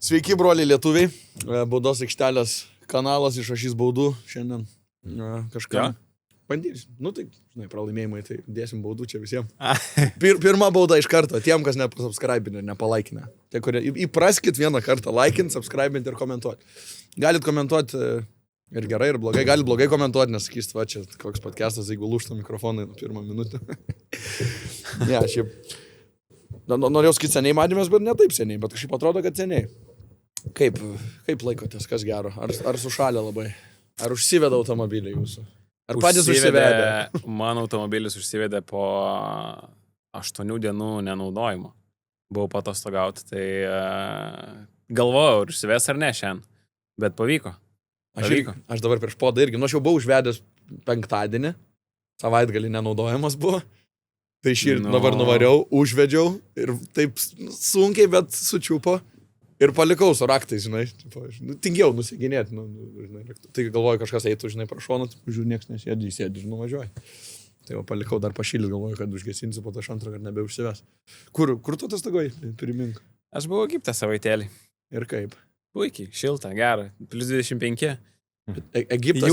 Sveiki, broliai lietuviai. Baudos aikštelės kanalas išrašys baudų šiandien. Kažką. Ja. Bandysim. Nu tai, žinai, pralaimėjimai, tai dėsim baudų čia visiems. Pirma bauda iš karto, tiem, kas nepasubscribinė ir nepalaikinė. Tai kurie įpraskit vieną kartą laikint, subscribinti ir komentuoti. Galit komentuoti ir gerai, ir blogai. Galit blogai komentuoti, nes sakysit, va čia koks podcastas, jeigu lūžta mikrofonai nuo pirmą minutę. Ne, šiaip. Norėjau sakyti seniai matėmės, bet ne taip seniai, bet kažkaip atrodo, kad seniai. Kaip laikotės, kas gero? Ar sušalė labai? Ar užsiveda automobiliai jūsų? Ar patys užsivedė? Mano automobilis užsivedė po 8 dienų nenaudojimo. Buvau patostogauti, tai galvojau, ar užsives ar ne šiandien, bet pavyko. Aš dabar prieš podą irgi, aš jau buvau užvedęs penktadienį, savaitgalį nenaudojamas buvo. Tai šį dabar nuvariau, užvedžiau ir taip sunkiai, bet sučiupo ir palikau su raktais, žinai. Tingiau nusiginėti. Tai galvoju, kažkas eitų, žinai, prašoną, žiūrėjau, niekas nesėdi, įsėdi, žinau, važiuoju. Tai jau palikau dar pašylį, galvoju, kad užgesinsiu, po to aš antrą, kad nebeužsives. Kur tu atostogavai, primink? Aš buvau Egipte savaitėlį. Ir kaip? Puikiai, šilta, gera, plus 25. Egiptas.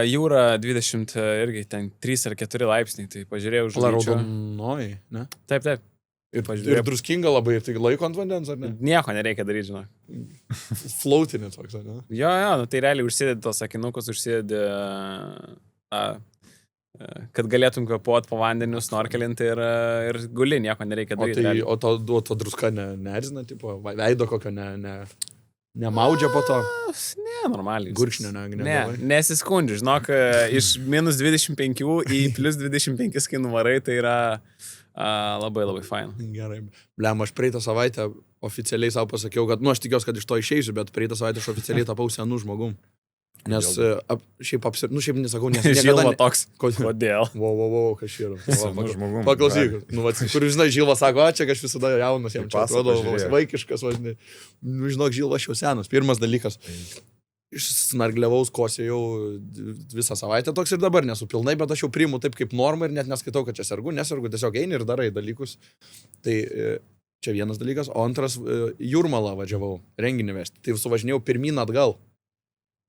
Jūra 20, irgi ten 3 ar 4 laipsniai, tai pažiūrėjau už žuvyčių. Raudonoji, ne? Taip. Ir druskinga labai, tai laiko ant vandens, ar ne? Nieko nereikia daryti, žinok. Flautinė toks, ar ne? Jo, tai realiai užsidedi tos sakinukus, užsidedi, kad galėtum kvepuoti po vandeniu, snorkelinti ir guli, nieko nereikia daryti. O to druska neerzina, tipo, veido kokio nemaudžia po to? Ne, normaliai. Gurkšnio nesiskundžiu. Žinok, iš minus 25 į plus 25, kai nuvarai, tai yra labai fain. Gerai. Blem, aš praeitą savaitę oficialiai savo pasakiau, kad, aš tikiuosi, kad iš to išeisiu, bet praeitą savaitę aš oficialiai tapau senų žmogum. Nes šiaip nesakau, nes Žilva toks. Kodėl? Wow, kas yra. Žmogum. Paklausyk. Kur, žinai, Žilva sako, čia aš visada jaunas, jam čia atrodo vaikiškas, važinai. Žinok, Žilva aš jau senas. Pirmas dalykas. Snargliavaus kosėjau visą savaitę, toks ir dabar nesu pilnai, bet aš jau priimu taip kaip normą ir net neskaitau, kad čia nesergu, tiesiog eini ir darai dalykus. Tai čia vienas dalykas. O antras, Jūrmalą važiavau, renginį vesti. Tai suvažinėjau pirmyn atgal.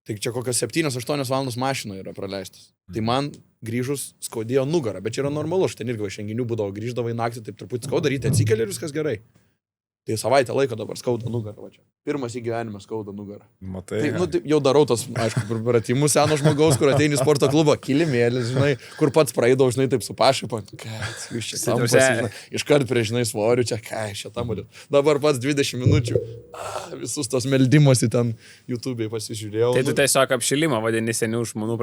Tai čia kokios 7-8 valandos mašinoje yra praleistas. Tai man grįžus skaudėjo nugarą, bet čia yra normalu, aš ten irgi renginių būdavo, grįždavai naktį, taip truputį skauda, ryte atsikeli ir viskas gerai. Tai savaitę laiko dabar skauda nugarą, va čia. Pirmas į gyvenimą skauda nugarą. Matai. Tai, jau darau tas, aišku, pratimus seno žmogaus, kur ateini į sporto klubą, kilimėlis, žinai, kur pats praeidau, žinai, taip su pašaipa. Kas, jūs čia tampas, žinai, iškart prie, žinai, svorių, čia, ką, šitą modėl. Dabar pats 20 minučių, visus tos meldimus į ten YouTube'ai pasižiūrėjau. Tai tu tiesiog apšilimą vadini senų žmonių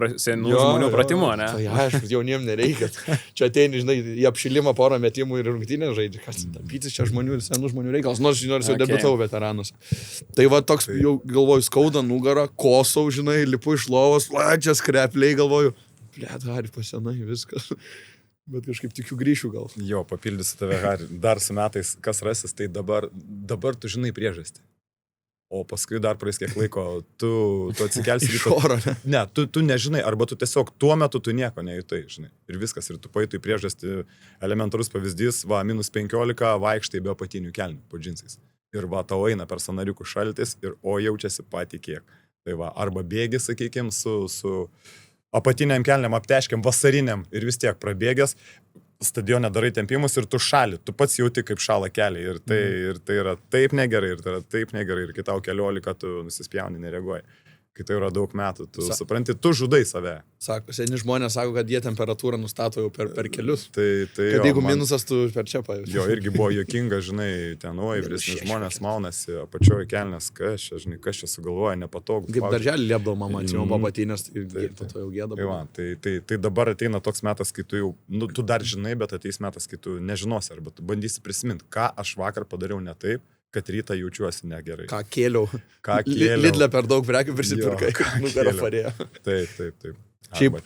pratimu, ne? Tai aišku, jauniem nereikia. Čia ateini, žinai, į apšilimą porą metimų ir rungtynės žaidži. Kas tapytis čia žmonių, senų žmonių reikalas, nors jau debutavau veteranus. Tai va toks, jau galvoju, skauda nugarą, kosau, žinai, lipu iš lovos, čia skrepliai, galvoju, Hari, pasenai, viskas. Bet kažkaip tikiu grįšiu gal. Jo, papildysiu tave, Hari, dar su metais, kas rasis, tai dabar tu žinai priežastį. O paskui dar praeis kiek laiko, tu atsikelsi iš oro, ne? Ne, tu nežinai, arba tu tiesiog tuo metu tu nieko nejutai, žinai. Ir viskas, ir tu pajutai priežastį, elementarus pavyzdys, minus 15, vaikštai be apatinių kelnių po džinsais. Ir tau eina per sąnariukų šaltis ir jaučiasi patį kiek. Tai arba bėgi, sakykime, su apatiniam kelniam, apteškiam, vasariniam ir vis tiek prabėgęs, stadione darai tempimus ir tu šali, tu pats jauti kaip šala keliai ir tai yra taip negerai ir tai yra taip negerai ir kai tau 14 tu nusispjauni, nereaguoji. Kai tai yra daug metų, tu supranti, tu žudai save. Sako, seni žmonės sako, kad jie temperatūrą nustato jau per kelius. Tai kad jeigu minusas, tu per čia pajauti. Jo, irgi buvo juokinga, žinai, ten, vyresni žmonės maunasi, apačioje kelnes, kas čia sugalvoja, nepatogu. Kaip darželį liepdavo mama, atsimau papatinės, ir po to jau gėdavo. Tai dabar ateina toks metas, kai tu jau, tu dar žinai, bet ateis metas, kai tu nežinosi, arba tu bandysi prisiminti, ką aš vakar padariau ne taip, kad rytą jaučiuosi negerai. Ką kėliau. Lidle per daug prekių prisipirkai, nugarą parėjo. Taip. Šiaip,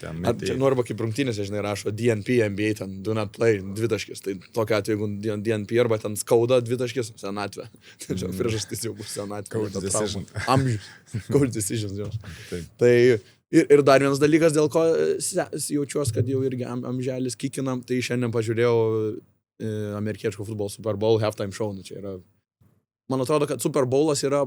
čia arba kaip rungtynėse, žinai, rašo DNP, NBA, ten do not play, 2 taškis. Tai tokia atveju, jeigu DNP arba ten skauda 2 taškis, senatvė. Tai čia priežastis jau bus senatvė. Coach decision. Amžius. Coach decisions, jos. Tai ir dar vienas dalykas, dėl ko jaučiuosi, kad jau irgi amželis kikinam, tai šiandien pažiūrėjau amerikiečio futbolo Super Bowl halftime show. Čia yra man atrodo, kad Super Bowlas yra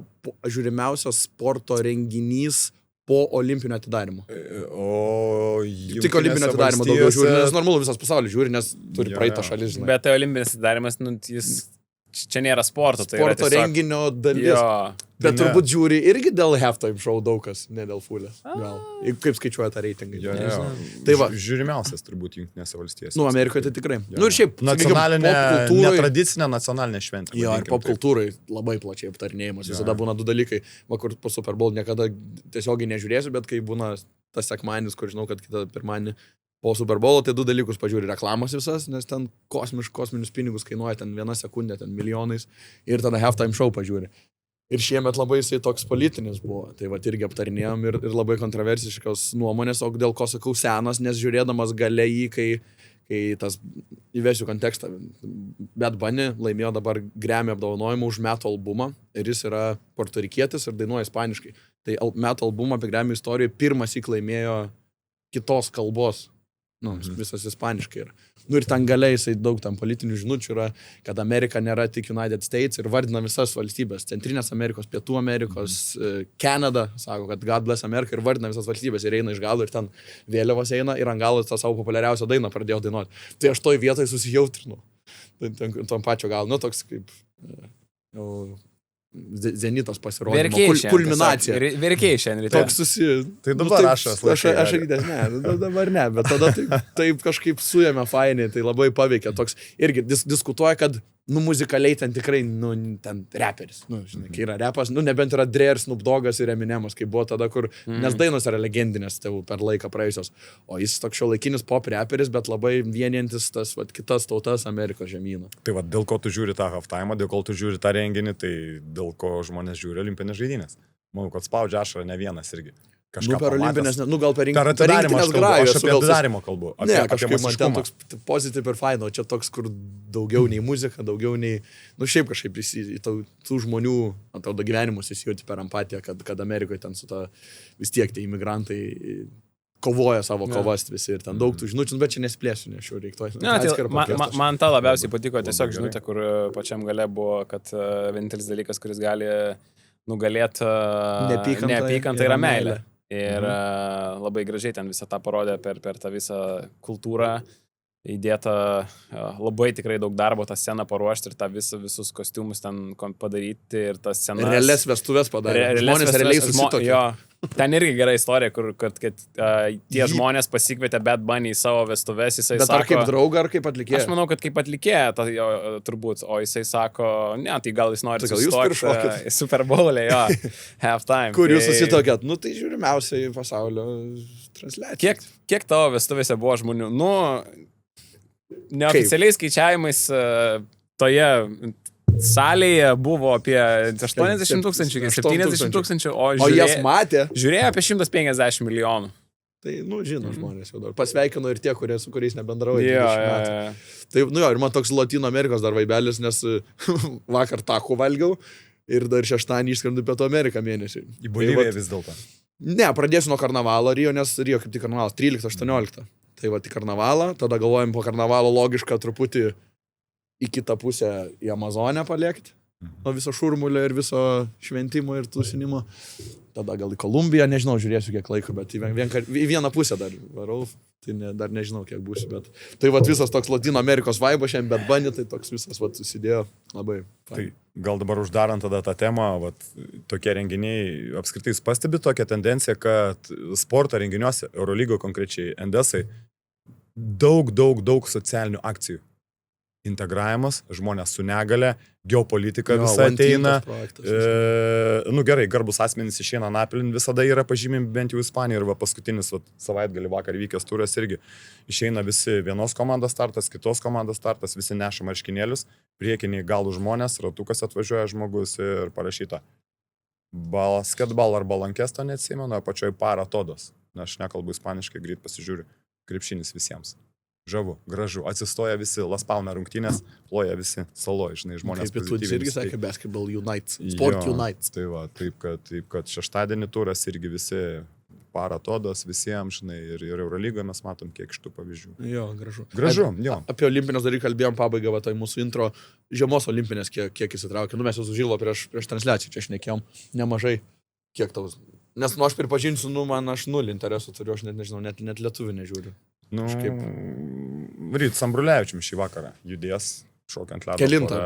žiūrimiausias sporto renginys po olimpinio atidarimo. O Tik olimpinio atidarimo daugiau žiūri, nes normalu visas pasaulis žiūri, nes turi praeitą šalis, žinai. Bet tai olimpinis atidarimas, nu, jis čia nėra sporto, tai sporto yra tiesiog renginio dalis. Jo. Bet turbūt žiūri irgi dėl halftime show daug kas, ne dėl fulės. Gal. Kaip skaičiuoja tą reitingą. Tai va. Žiūrimiausias turbūt Jungtinėse valstijose. Nu, Amerikoje tai tikrai. Nu ir šiaip, nacionalinė, netradicinė nacionalinė šventė. Jo, ir popkultūrai labai plačiai aptarnėjimas. Visada būna du dalykai. Va, kur po Super Bowl niekada tiesiogiai nežiūrėsiu, bet kai būna tas sekmadienis, kur žinau, kad kitą pirmadienį po Super Bowl, tai du dalykus pažiūri reklamos visas, nes ten kosminius pinigus kainuoja ten 1 sekundė, ten milijonais. Ir tada halftime show pažiūri. Ir šiemet labai jisai toks politinis buvo. Tai va irgi aptarinėjom ir labai kontroversiškos nuomonės, o dėl ko sakau senas, nes žiūrėdamas gale jį, kai tas įvesiu kontekstą, Bad Bunny laimėjo dabar Grammy apdovanojimą už metų albumą ir jis yra portorikietis ir dainuoja ispaniškai. Tai metų albumą apie Grammy istoriją pirmąsyk laimėjo kitos kalbos. Nu, visas ispaniškai yra. Nu ir ten galiai jisai daug tam politinių žinučių yra, kad Amerika nėra tik United States ir vardina visas valstybės. Centrinės Amerikos, Pietų Amerikos, Kanada, sako, kad God bless America ir vardina visas valstybės ir eina iš galo ir ten vėliavos eina ir ant galo tą savo populiariausią dainą pradėjo dainuoti. Tai aš toj vietoj susijautrinu. Tam pačio galo, nu toks kaip... Zenitas pasirodė. Kulminacija. Verkiai šiandien ryte. Toks Tai dabar aš sakydės, dabar ne, bet tada taip kažkaip suėmė fainai, tai labai paveikė. Toks irgi diskutuoja, kad muzikaliai ten tikrai, ten reperis. Žinai, kai yra repas, nebent yra Dre ir Snoop Doggas ir Eminemas, kai buvo tada, kur, nes dainos yra legendinės per laiką praėjusios. O jis toks šiuolaikinis pop reperis, bet labai vienijantis tas kitas tautas Amerikos žemyną. Tai va, dėl ko tu žiūri tą halftime, dėl ko tu žiūri tą renginį, tai dėl ko žmonės žiūri olimpinės žaidynės. Manau, kad spaudžia ašarą ne vienas irgi. Per olimpinės, gal per rinktinės grajų. Aš apie atidarimą kalbu. Ne, kažkaip man ten toks pozityv ir faino, čia toks, kur daugiau nei muzika, daugiau nei, šiaip kažkaip į tų žmonių, atrodo, gyvenimus įsijauti per empatiją, kad Amerikoje ten su ta vis tiek tie imigrantai kovoja savo kovas visi ir ten daug tų žinučių, bet čia nesiplėsiu, nes šiuo reiktų. Man ta labiausiai patiko tiesiog žinutė, kur pačiam gale buvo, kad vienintelis dalykas, kuris gali nugalėti neapykantą yra meilė. Ir labai gražiai ten visą tą parodė per tą visą kultūrą, įdėta labai tikrai daug darbo tą sceną paruošti ir tą visus kostiumus ten padaryti ir tas scenas. Realias vestuvės padarė. Žmonės realiai susitokė. Jo, ten irgi gera istorija, kad tie žmonės pasikvietė Bad Bunny į savo vestuves, jisai bet sako... Bet ar kaip draugą, ar kaip atlikėją? Aš manau, kad kaip atlikėją, turbūt, o jisai sako, ne, tai gal jis nori susitokti Super Bowl'e, jo, halftime. Kur jūs susitokėt? Tai žiūrimiausiai pasaulio transliacija. Kiek tavo vestuvėse buvo žmonių? Neoficialiais skaičiavimais toje salėje buvo apie 80 tūkstančių, 70 tūkstančių, o jas matė? Žiūrėjo apie 150 milijonų. Tai, žino žmonės jau dar. Pasveikino ir tie, su kuriais nebendrauja. Tai, ir man toks Latino Amerikos dar vaibelis, nes vakar taku valgiau ir dar šeštadienį išskrendu Pietų Ameriką mėnesį. Į Boliviją vis dėlto. Ne, pradėsiu nuo karnavalo Rio, nes Rio kaip tik karnavalas 13-18. Tai va, į karnavalą, tada galvojam po karnavalo logišką truputį į kitą pusę į Amazonę paliekti, nuo viso šurmulio ir viso šventimo ir tusinimo. Tada gal į Kolumbiją, nežinau, žiūrėsiu kiek laiko, bet į vieną pusę dar varau, tai dar nežinau kiek būsiu, bet tai va visas toks Latino Amerikos vaibas šiandien, bet Bunny, tai toks visas va susidėjo labai. Tai gal dabar uždarant tada tą temą, va, tokie renginiai, apskritai jūs pastebi tokią tendenciją, kad sporto renginiuose, Eurolygo konkrečiai, NDS-ai, daug socialinių akcijų. Integravimas, žmonės su negale, geopolitika visa ateina. Gerai, garbus asmenys išeina Napilin, visada yra pažymimi bent jau Ispanijoje ir paskutinis savaitgalį vakar vykęs turas irgi. Išeina visi vienos komandos startas, kitos komandos startas, visi neša marškinėlius, priekiniai galų žmonės, ratukas atvažiuoja žmogus ir parašyta. Basketball ar balankesto neatsimenu, apačioj para todos. Aš nekalbu ispaniškai, greit pasižiūriu. Krepšinis visiems. Žavu, gražu. Atsistoja visi, Laspalna rungtynės, ploja visi saloj, žinai, žmonės pozityviai. Kaip ir irgi sakė, Basketball Unites, Sport Unites. Tai va, taip kad šeštadienį turas irgi visi paratodas visiems, žinai, ir Eurolygoje mes matom kiek iš tų pavyzdžių. Jo, gražu. Jo. Apie olimpinės dalyką kalbėjom pabaigą, va, tai mūsų intro žiemos olimpinės kiek įsitraukė. Nu, mes jau su Žilvo prieš transliaciją čia šnekėjom nemažai. Kiek tau? Nes, aš pripažinsiu, aš 0 interesų turiu, aš net nežinau, net lietuvį nežiūriu. Ryt Sambrulevičium šį vakarą judės šokiant ledą. Kelintą?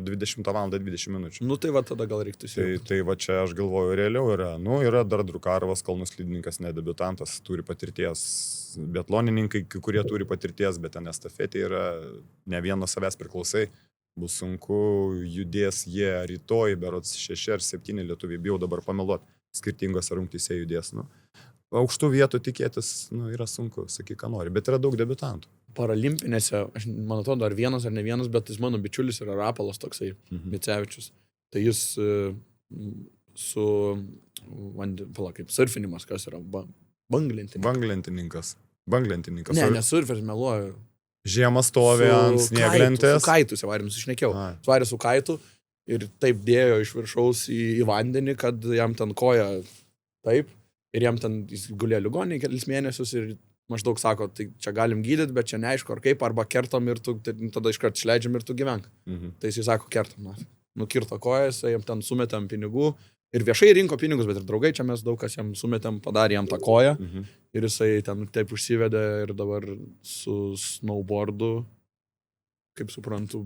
20 val. 20 minučių. Nu, tai va, tada gal reiktų įsijungti. Tai va čia aš galvoju, realiau yra. Yra dar Drukarovas, kalnų slidininkas, nedebiutantas, turi patirties. Biatlonininkai, kurie turi patirties, bet ten estafetė yra ne vieno savęs priklausai. Bus sunku, judės jie rytoj, berods 6 ar 7 lietuviai, bijau dabar pameluoti, skirtingose rungtyse judės. Aukštų vietų tikėtis yra sunku, sakyk, ką nori, bet yra daug debiutantų. Paralimpinėse, aš man atrodo, ar vienas ar ne vienas, bet jis mano bičiulis yra Rapolas toksai, Micevičius. Tai jis su, kaip surfinimas, kas yra, banglentininkas. Ne, surferis, meluoju. Žiemą stovi ant snieglentės. Su kaitu, sevarėm, sušnekėjau. Svarė su kaitu ir taip dėjo iš viršaus į vandenį, kad jam ten koja taip. Ir jam ten jis gulėjo ligoninėj kelis mėnesius ir maždaug sako, tai čia galim gydyti, bet čia neaišku ar kaip, arba kertam ir tu tada iškart išleidžiam ir tu gyvenk. Tai jis sako, kertam. Nukirto kojas, jam ten sumetėm pinigų ir viešai rinko pinigus, bet ir draugai čia mes daug kas jam sumetėm, padarė jam tą koją ir jisai ten taip užsivedė ir dabar su snowboardu, kaip suprantu,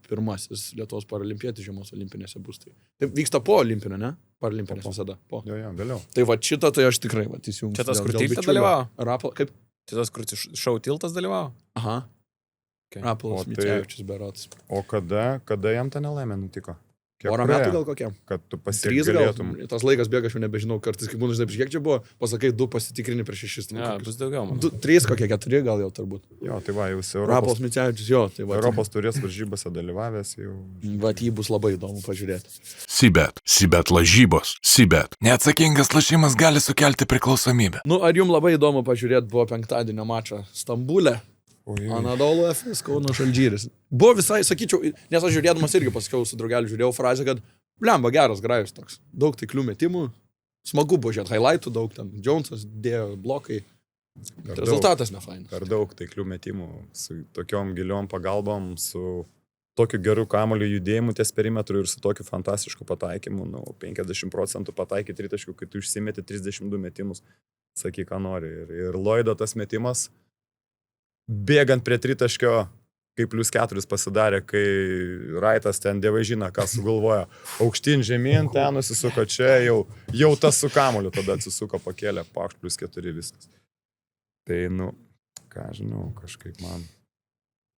pirmasis Lietuvos paralimpietis žiemos olimpinėse bus. Taip vyksta po olimpinio, ne? Paralimpinės visada. Po. Jo, vėliau. Tai va šitą tai aš tikrai įsijungsiu. Čia tas, kur tiltas dalyvavo? Kaip? Čia tas, kur šou tiltas dalyvavo? Aha. Okay. Rapolas Micevičius berods. O kada jam ta nelaimė nutiko? Porą metų gal kokiam? Kad tu pasigalėtum. Tas laikas bėga, aš jau nebežinau, kartais, kai būna, žinai, prieš kiek čia buvo, pasakai 2 pasitikrini prieš 6. Ja, bus daugiau, man. 3, kokie 4 gal jau turbūt. Jo, tai va, jau Rapolas Micevičius, jo. Tai va, Europos turės varžybose dalyvavęs jau. Va, jį bus labai įdomu pažiūrėti. Sibet lažybos. Neatsakingas lošimas gali sukelti priklausomybę. Ar jums labai įdomu pažiūrėti buvo penktadienio mačą Stambule? Anadolu FS Kauno Žalgiris. Buvo visai, sakyčiau, nes aš žiūrėdamas irgi pasakiau su draugeliu, žiūrėjau frazę, kad blemba geras grajus toks. Daug taiklių metimų. Smagu buvo žiūrėti highlightų, daug ten. Jonesas dėjo blokai. Rezultatas nefainas. Per daug taiklių metimų. Su tokiom giliom pagalbom, su tokiu geru kamuoliu judėjimu ties perimetru ir su tokiu fantastišku pataikymu. 50% pataikyti tritaškių, kai tu išsimeti 32 metimus. Sakyk, ką nori. Ir Lloydo tas metimas bėgant prie tritaškio, kaip +4 pasidarė, kai Raitas ten dievai žino, ką sugalvojo. Aukštyn žemyn, ten nusisuko čia, jau tas su kamuoliu tada atsisuko, pakėlė, pakšt +4 viskas. Tai, ką žinau, kažkaip man.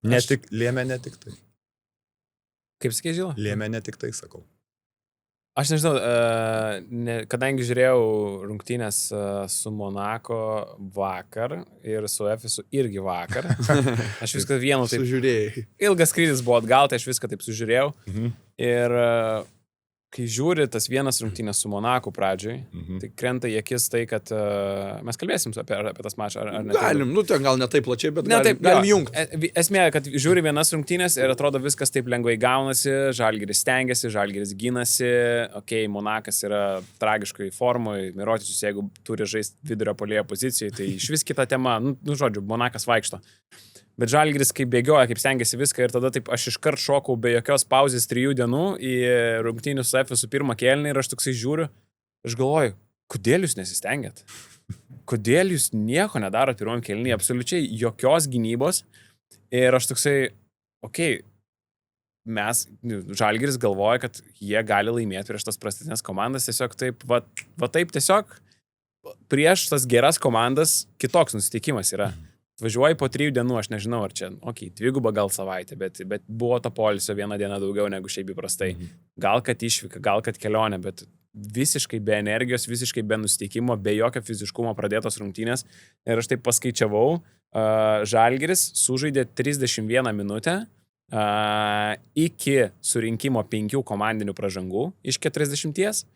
Lėmė ne tik tai. Kaip sakė, Žila? Lėmė ne tik tai, sakau. Aš nežinau, kadangi žiūrėjau rungtynės su Monako vakar ir su Efesu irgi vakar, aš viską vienu taip... Sužiūrėjai. Ilgas skrydis buvo atgal, tai aš viską taip sužiūrėjau. Ir kai žiūri tas vienas rungtynės su Monaku pradžioj, tai krenta į akis tai, kad mes kalbėsim apie tas mačą, ar ne? Galim, ten gal ne taip plačiai, bet galim jungti. Esmė, kad žiūri vienas rungtynės ir atrodo viskas taip lengvai gaunasi, Žalgiris stengiasi, Žalgiris ginasi, Monakas yra tragiškai formoj, Mirotičius, jeigu turi žaisti vidurio puolėjo pozicijoje, tai iš vis kita tema, žodžiu, Monakas vaikšto. Bet Žalgiris kaip bėgioja, kaip stengiasi viską ir tada taip aš iškart šokau be jokios pauzės 3 dienų į rungtynių su Efesu pirmą kėlinį ir aš toksai žiūriu, aš galvoju, kodėl jūs nesistengėt? Kodėl jūs nieko nedarot pirmam kėlinį, absoliučiai jokios gynybos ir aš toksai, mes, Žalgiris galvoja, kad jie gali laimėti prieš tas prastesnės komandas, tiesiog taip, va taip tiesiog prieš tas geras komandas kitoks nusiteikimas yra. Važiuoji po 3 dienų, aš nežinau, ar čia, 2 gal savaitę, bet buvo to poilsio 1 diena daugiau negu šiaip įprastai. Gal kad išvyka, gal kad kelionė, bet visiškai be energijos, visiškai be nusiteikimo, be jokio fiziškumo pradėtos rungtynės. Ir aš taip paskaičiavau, Žalgiris sužaidė 31 minutę iki surinkimo 5 komandinių pražangų iš 40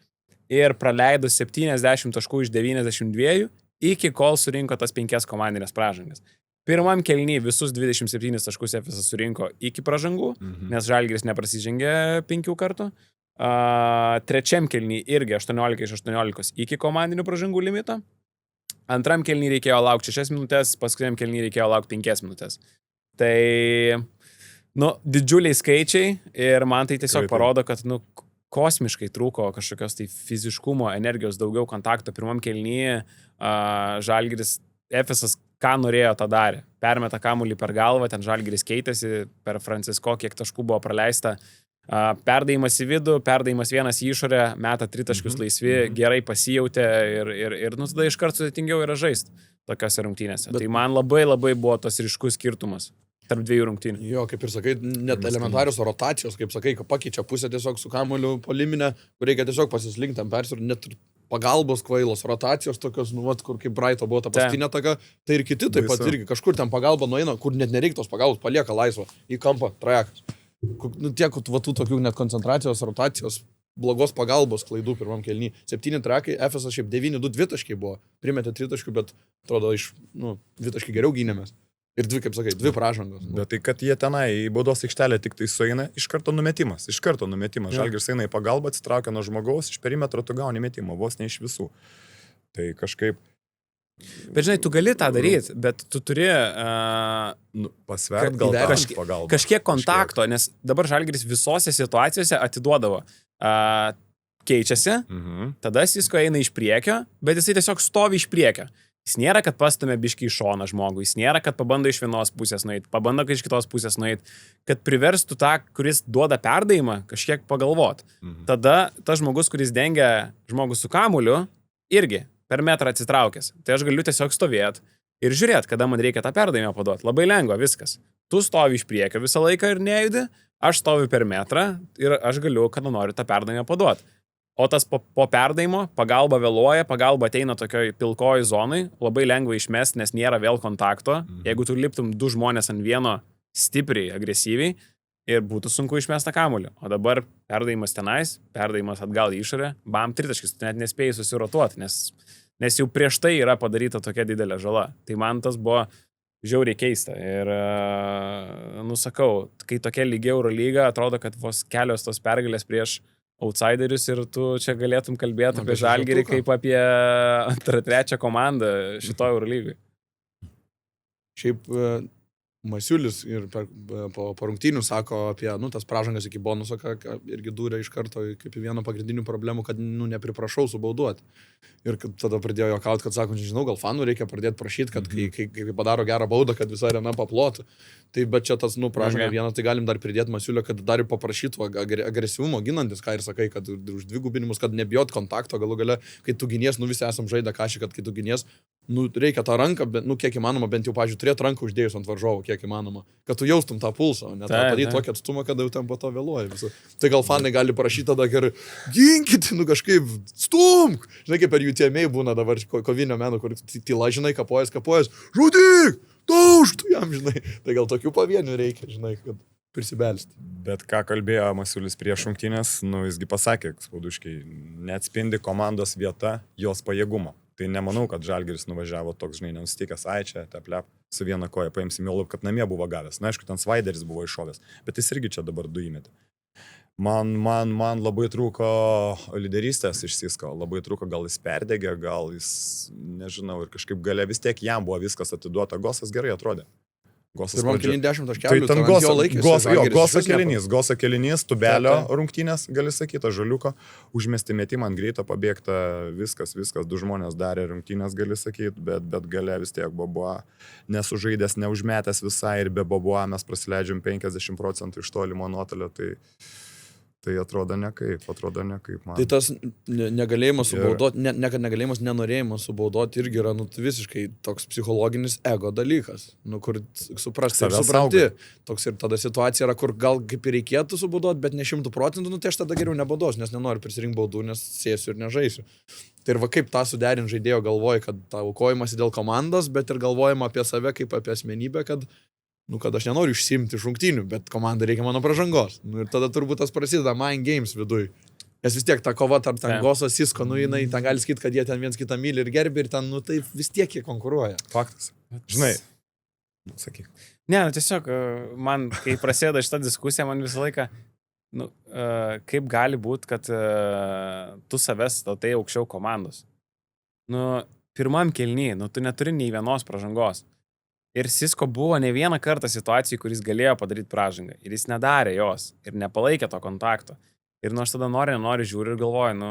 ir praleido 70 taškų iš 92 iki kol surinko tas 5 komandinės pražangas. Pirmam kėliny visus 27 taškus Efesas surinko iki pražangų, nes Žalgiris neprasižengė 5 kartų. Trečiam kėliny irgi 18 iš 18 iki komandinių pražangų limito. antram kelnį reikėjo laukti 6 minutės, paskutiniam kelnį reikėjo laukti 5 minutės. Tai, didžiuliai skaičiai ir man tai tiesiog parodo, kad, kosmiškai trūko kažkokios tai fiziškumo, energijos, daugiau kontakto. Pirmam kelnyje Žalgiris, Efesas, ką norėjo, tą darė. Permeta kamuolį per galvą, ten Žalgiris keitėsi, per Francisko, kiek taškų buvo praleista. Perdaimas į vidų, perdaimas vienas į išorę, meta 3 taškus laisvi, gerai pasijautė ir tada iškart sudėtingiau yra žaisti tokiose rungtynėse. Tai man labai buvo tas ryškus skirtumas tarp 2 rungtynių. Jo, kaip ir sakai, net elementarios rotacijos, kaip sakai, pakeičia pusę tiesiog su kamuoliu poliminę, kur reikia tiesiog pasislinkti ant persir, net pagalbos kvailos, rotacijos tokios, kur kaip Braito buvo ta paskutinė taka, tai ir kiti taip pat irgi kažkur ten pagalba nueina, kur net nereiktos pagalbos, palieka laisvą į kampą, trajekas. Tiek tų tokių net koncentracijos, rotacijos, blogos pagalbos klaidų pirmam kelny. 7 trakai, Efesas šiaip 9-2 dvitaškiai buvo, primetė 3 taškų, bet atrodo iš, 2 taškai geriau gynėmės. Ir 2, kaip sakai, 2 pražangos. Bet tai, kad jie tenai į baudos aikštelę tik tai sueina, iš karto numetimas. Žalgiris eina į pagalbą, atsitraukia nuo žmogaus, iš perimetro tu gauni metimą, vos ne iš visų. Tai kažkaip... Bet žinai, tu gali tą daryti, bet tu turi pasvert gal pagalbą. Kažkiek kontakto, nes dabar Žalgiris visose situacijose atiduodavo. Keičiasi, tada Sisko eina iš priekio, bet jisai tiesiog stovi iš priekio. Jis nėra, kad pastumė biškį į šoną žmogų, jis nėra, kad pabando iš vienos pusės nueiti, pabando iš kitos pusės nueiti, kad priverstų tą, kuris duoda perdavimą, kažkiek pagalvot. Tada tas žmogus, kuris dengia žmogų su kamuoliu, irgi per metrą atsitraukęs. Tai aš galiu tiesiog stovėti ir žiūrėti, kada man reikia tą perdavimą paduoti. Labai lengva viskas. Tu stovi iš priekio visą laiką ir nejudi, aš stoviu per metrą ir aš galiu, kada noriu tą perdavimą paduoti. O tas po perdavimo pagalba vėluoja, pagalba ateina tokioj pilkoj zonai, labai lengva išmesti, nes nėra vėl kontakto. Jeigu tu liptum 2 žmonės ant vieno stipriai, agresyviai, ir būtų sunku išmesti tą kamuolį. O dabar perdavimas tenais, perdavimas atgal į išorę, bam, 3 taškus, tu net nespėjai susirotuoti, nes jau prieš tai yra padaryta tokia didelė žala. Tai man tas buvo žiauriai keista. Ir, sakau, kai tokia lygi Eurolyga, atrodo, kad vos kelios tos pergalės prieš outsiderius ir tu čia galėtum kalbėti apie Žalgirį kaip apie 2-3 komandą šito Eurolygai. Šiaip Masiulis ir po rungtynių sako apie tas pražangas iki bonuso, irgi dūrė iš karto kaip į vieną pagrindinių problemų, kad nepriprašau subauduoti. Ir tada pradėjo juokauti, kad sako, nežinau, gal fanų reikia pradėti prašyti, kad kai padaro gerą baudą, kad visa arena paplotų. Tai bet čia tas, pražanga vienas, tai galim dar pridėti Masiulio, kad dar ir paprašytų agresyvumo ginantis, ką ir sakai, kad už dvigubinimus, kad nebijot kontakto, galų gale, kai tu ginies, visi esam žaidę kažį, kad kai tu ginies, reikia tą ranką, kiek įmanoma, bent jau, pavyzdžiui, turėti ranką uždėjus ant varžovo, kiek įmanoma, kad tu jaustum tą pulsą, net padaryti tokį atstumą, kada jau ten po to vėluoja visą. Tai gal fanai gali prašyti tada gerai, ginkit, kažkaip stumk. Žinai, kaip per UTMA būna dabar kovinio meno, kur tyla, žinai, kapojas, žudyk, daužk tu jam, žinai. Tai gal tokių pavienių reikia, žinai, kad prisibelsti. Bet ką kalbėjo Masiulis prieš rungtynes, jisgi pasakė, spauduškiai, neatspindi komandos vieta jos pajėgumo. Tai nemanau, kad Žalgiris nuvažiavo toks, žinai, nenustikęs, čia, teplep, su viena koja paimsim jau, kad namie buvo gavęs. Na, aišku, ten Svaideris buvo iššovęs, bet jis irgi čia dabar 2 įmetė. Man labai trūko lyderystės iš Sisko, labai trūko, gal jis perdegė, gal jis, nežinau, ir kažkaip gale vis tiek jam buvo viskas atiduota, Gosas gerai atrodė. Pirmam keliny 10 taškelių, tai ten Goso kelinys, Tubelio rungtynės, gali sakyti, Žaliuko, užmesti metimą ant greito pabėgta, viskas, 2 žmonės darė rungtynės, gali sakyti, bet gale vis tiek Boboa nesužaidęs, neužmetęs visai ir be Boboa mes prasileidžiam 50% iš tolimo nuotolio, tai atrodo nekaip man. Tai tas negalėjimas subaudoti, kad negalėjimas, nenorėjimas subaudoti irgi yra visiškai toks psichologinis ego dalykas, kur supranti. Toks ir tada situacija yra, kur gal kaip ir reikėtų subaudoti, bet ne 100%, tai aš tada geriau nebaudos, nes nenoriu prisirinkti baudų, nes sėsiu ir nežaisiu. Tai ir kaip tą suderinti žaidėjo galvoja, kad tą aukojimas dėl komandos, bet ir galvojama apie save kaip apie asmenybę, kad aš nenoriu išsimti iš rungtynių, bet komanda reikia mano pražangos. Ir tada turbūt tas prasideda mind games viduj. Nes vis tiek ta kova tarp ten Goso, Sisko, jinai ten gali sakyti, kad jie ten viens kitą myli ir gerbė ir ten, tai vis tiek jie konkuruoja. Faktas. Žinai, sakyk. Ne, tiesiog man, kai prasideda šitą diskusiją, man visą laiką, kaip gali būti, kad tu savęs statai aukščiau komandos. pirmam kėliny, nu tu neturi nei vienos pražangos. Ir Sisko buvo ne vieną kartą situacijai, kuris galėjo padaryti pražangą. Ir jis nedarė jos. Ir nepalaikė to kontakto. Ir nu aš tada noriu žiūriu ir galvoju, nu,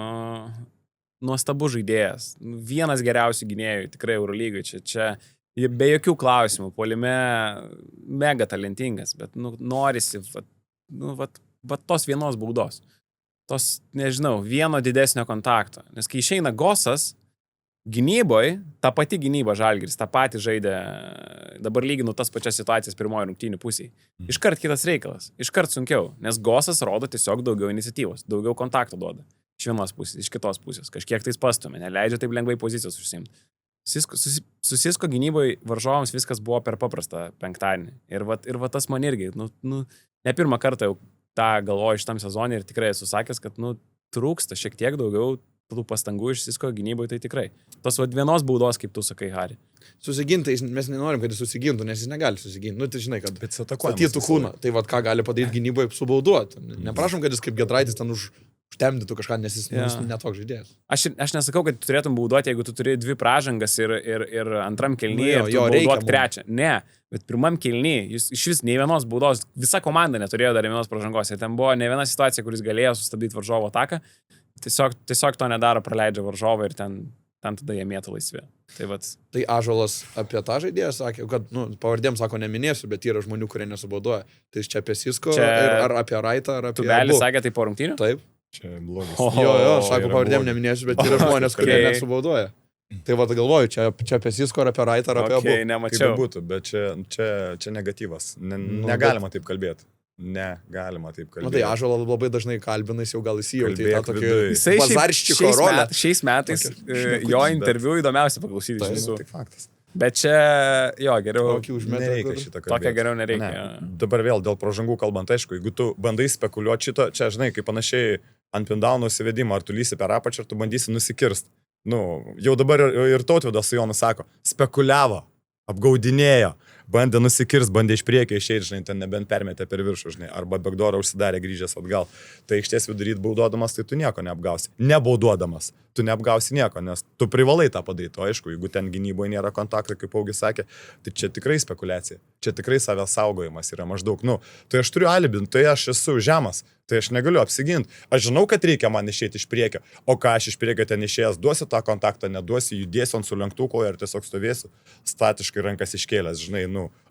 nuostabus žaidėjas. Vienas geriausių gynėjų, tikrai Eurolygai. Čia be jokių klausimų. Puolime mega talentingas, bet nu, norisi tos vienos baudos. Tos, nežinau, vieno didesnio kontakto. Nes kai išeina Gosas, gynyboje, ta pati gynyba Žalgiris, tą patį žaidė, dabar lyginu tas pačias situacijas pirmojo rungtynių pusėje. Iškart kitas reikalas, iškart sunkiau, nes Gosas rodo tiesiog daugiau iniciatyvos, daugiau kontakto duoda. Iš vienos pusės, iš kitos pusės, kažkiek tais pastumė, neleidžia taip lengvai pozicijos užsiimti. Su Sisko gynyboje varžovams viskas buvo per paprasta penktadienį. Ir va tas man irgi, ne pirmą kartą jau tą galvoju šitam sezonį ir tikrai esu sakęs, kad trūksta šiek tiek daugiau tų pastangų iš Sisko gynyboje, tai tikrai. Tos vienos baudos, kaip tu sakai, Hari. Susiginti, mes nenorim, kad jis susigintų, nes jis negali susiginti. Nu, tai žinai, kad statytų kūną. Tai ką gali padaryti gynyboje, subauduoti. Neprašom, kad jis kaip Giedraitis ten užtemdytų kažką, nes jis netoks žaidėjas. Aš nesakau, kad tu turėtum bauduoti, jeigu tu turi 2 pražangas ir antram kėlinyje bauduoti trečią. Ne, bet pirmam kėlinyje jis iš vis nei vienos baudos, visa komanda neturėjo dar vienos pražangos. Ir ten buvo ne viena situacija, kuris galėjo sustabdyti varžovo ataką. Tiesiog to nedaro, praleidžia varžovą ir ten tada jie mėtų laisvi. Tai Ąžuolas apie tą žaidėją sakė, kad, pavardėm sako neminėsiu, bet yra žmonių, kurie nesubaudoja. Tai čia apie Sisko, ar apie Raitą, ar apie... Tubelis sakė tai po rungtynių? Taip. Čia blogas. Jo, sako, pavardėm neminėsiu, bet yra žmonės, kurie nesubaudoja. Tai galvoju, čia apie Sisko, ar apie Raitą, ar apie abu. Nemačiau. Kaip būtų, bet čia negatyvas. Negalima taip kalbėti. Negalima taip kalbėti. Tai Ąžuolą labai dažnai kalbina, jis jau gal įsijautė į tą tokį bazarščiko rolę. Šiais metais jo interviu įdomiausia paklausyti iš visų. Tai faktas. Bet čia, geriau... Nereikia šitą kalbėti. Tokia geriau nereikia. Dabar vėl dėl pražangų kalbant, aišku, jeigu tu bandai spekuliuoti šito, čia, žinai, kaip panašiai ant pindaunų įsivedimo, ar tu lysi per apačią, ar tu bandysi nusikirst. Jau dabar ir Tautvydas su Jonu sako, spekuliavo, apgaudinėjo. Bandė nusikirst, bandė iš priekio išeiti, žinai, ten nebent permetė per viršų, žinai, arba backdoorą užsidarė grįžęs atgal. Tai aikštės viduryt bauduodamas, tai tu nieko neapgausi. Nebauduodamas, tu neapgausi nieko, nes tu privalai tą padaryti. O aišku, jeigu ten gynyboje nėra kontakto, kaip Augis sakė, tai čia tikrai spekulacija. Čia tikrai savęs saugojimas yra maždaug. Tai aš turiu alibį, tai aš esu žemas, tai aš negaliu apsiginti. Aš žinau, kad reikia man išeiti iš priekio, o ką aš iš priekio ten išėjęs, duosiu tą kontaktą, neduosiu, judėsiu ant sulenktų kojų ir tiesiog stovėsiu statiškai rankas iškėlęs, žinai,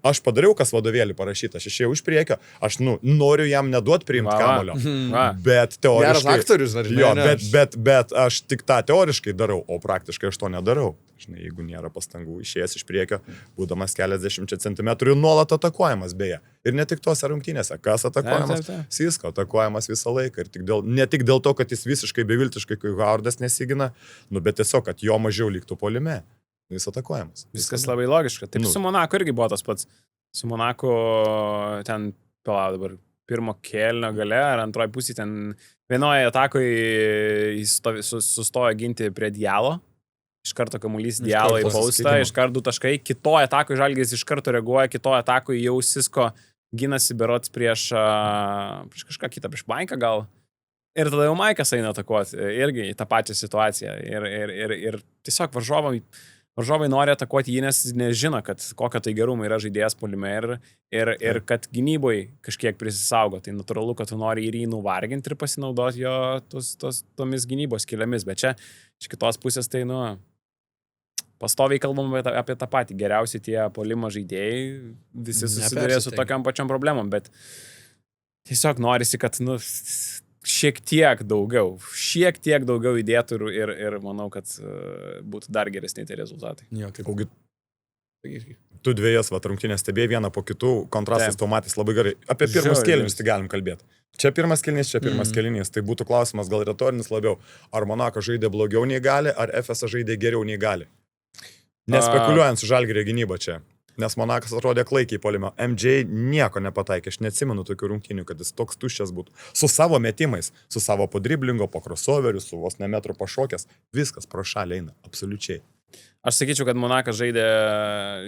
aš padariau, kas vadovėlį parašyta, aš išėjau iš priekio, aš, noriu jam neduoti priimti kamulio, bet teoriškai... Geras aktorius, ar ne? Bet aš tik tą teoriškai darau, o praktiškai aš to nedarau. Žinai, jeigu nėra pastangų išėjęs iš priekio, būdamas keliasdešimt centimetrų ir nuolat atakuojamas beje. Ir ne tik tose rungtynėse. Kas atakuojamas? Sisko atakuojamas visą laiką. Ir ne tik dėl to, kad jis visiškai beviltiškai, kai Howardas nesigina, bet tiesiog, kad jo mažiau liktų puolime. Jis atakuojamas. Viskas labai logiška. Taip su Monaku irgi buvo tas pats. Su Monaku ten, dabar, pirmo kėlinio gale ar antroji pusė ten vienoje atakoje jis sustojo ginti prie Dialo. Iš karto kamuolys Dialo į paustą, iš karto 2 taškai. Kitoje atakoje Žalgiris iš karto reaguoja, kitoje atakoje jau Sisko ginasi berots prieš kažką kitą, prieš Maiką gal. Ir tada jau Maikas eina atakuoti irgi į tą pačią situaciją. Ir tiesiog varžovai nori atakuoti jį, nes nežino, kad kokio tai gerumo yra žaidėjas puolime ir kad gynyboje kažkiek prisisaugo. Tai natūralu, kad tu nori ir jį nuvarginti ir pasinaudoti jo tomis gynybos kilėmis. Bet čia iš kitos pusės tai, pastoviai kalbam apie tą patį. Geriausiai tie puolimo žaidėjai visi susiduria su tokiam pačiom problemom, bet tiesiog norisi, kad šiek tiek daugiau įdėtų ir manau, kad būtų dar geresni tie rezultatai. Jo, kaip Augi, tu dviejas rungtynės stebėjai vieną po kitų, kontrastas to matys labai gerai. Apie pirmus kėlinius tai galim kalbėti. Čia pirmas kėlinys, tai būtų klausimas gal retorinis labiau. Ar Monako žaidė blogiau nei gali, ar FS žaidė geriau nei gali? Nespekuliuojant su Žalgirio gynyba čia. Nes Monakas atrodė klaikiai puolime. MJ nieko nepataikė, aš neatsimenu tokių rungtynių, kad jis toks tuščias būtų. Su savo metimais, su savo po driblingo, po crossoveriu, su vos ne metru pašokęs, viskas pro šalį eina, absoliučiai. Aš sakyčiau, kad Monakas žaidė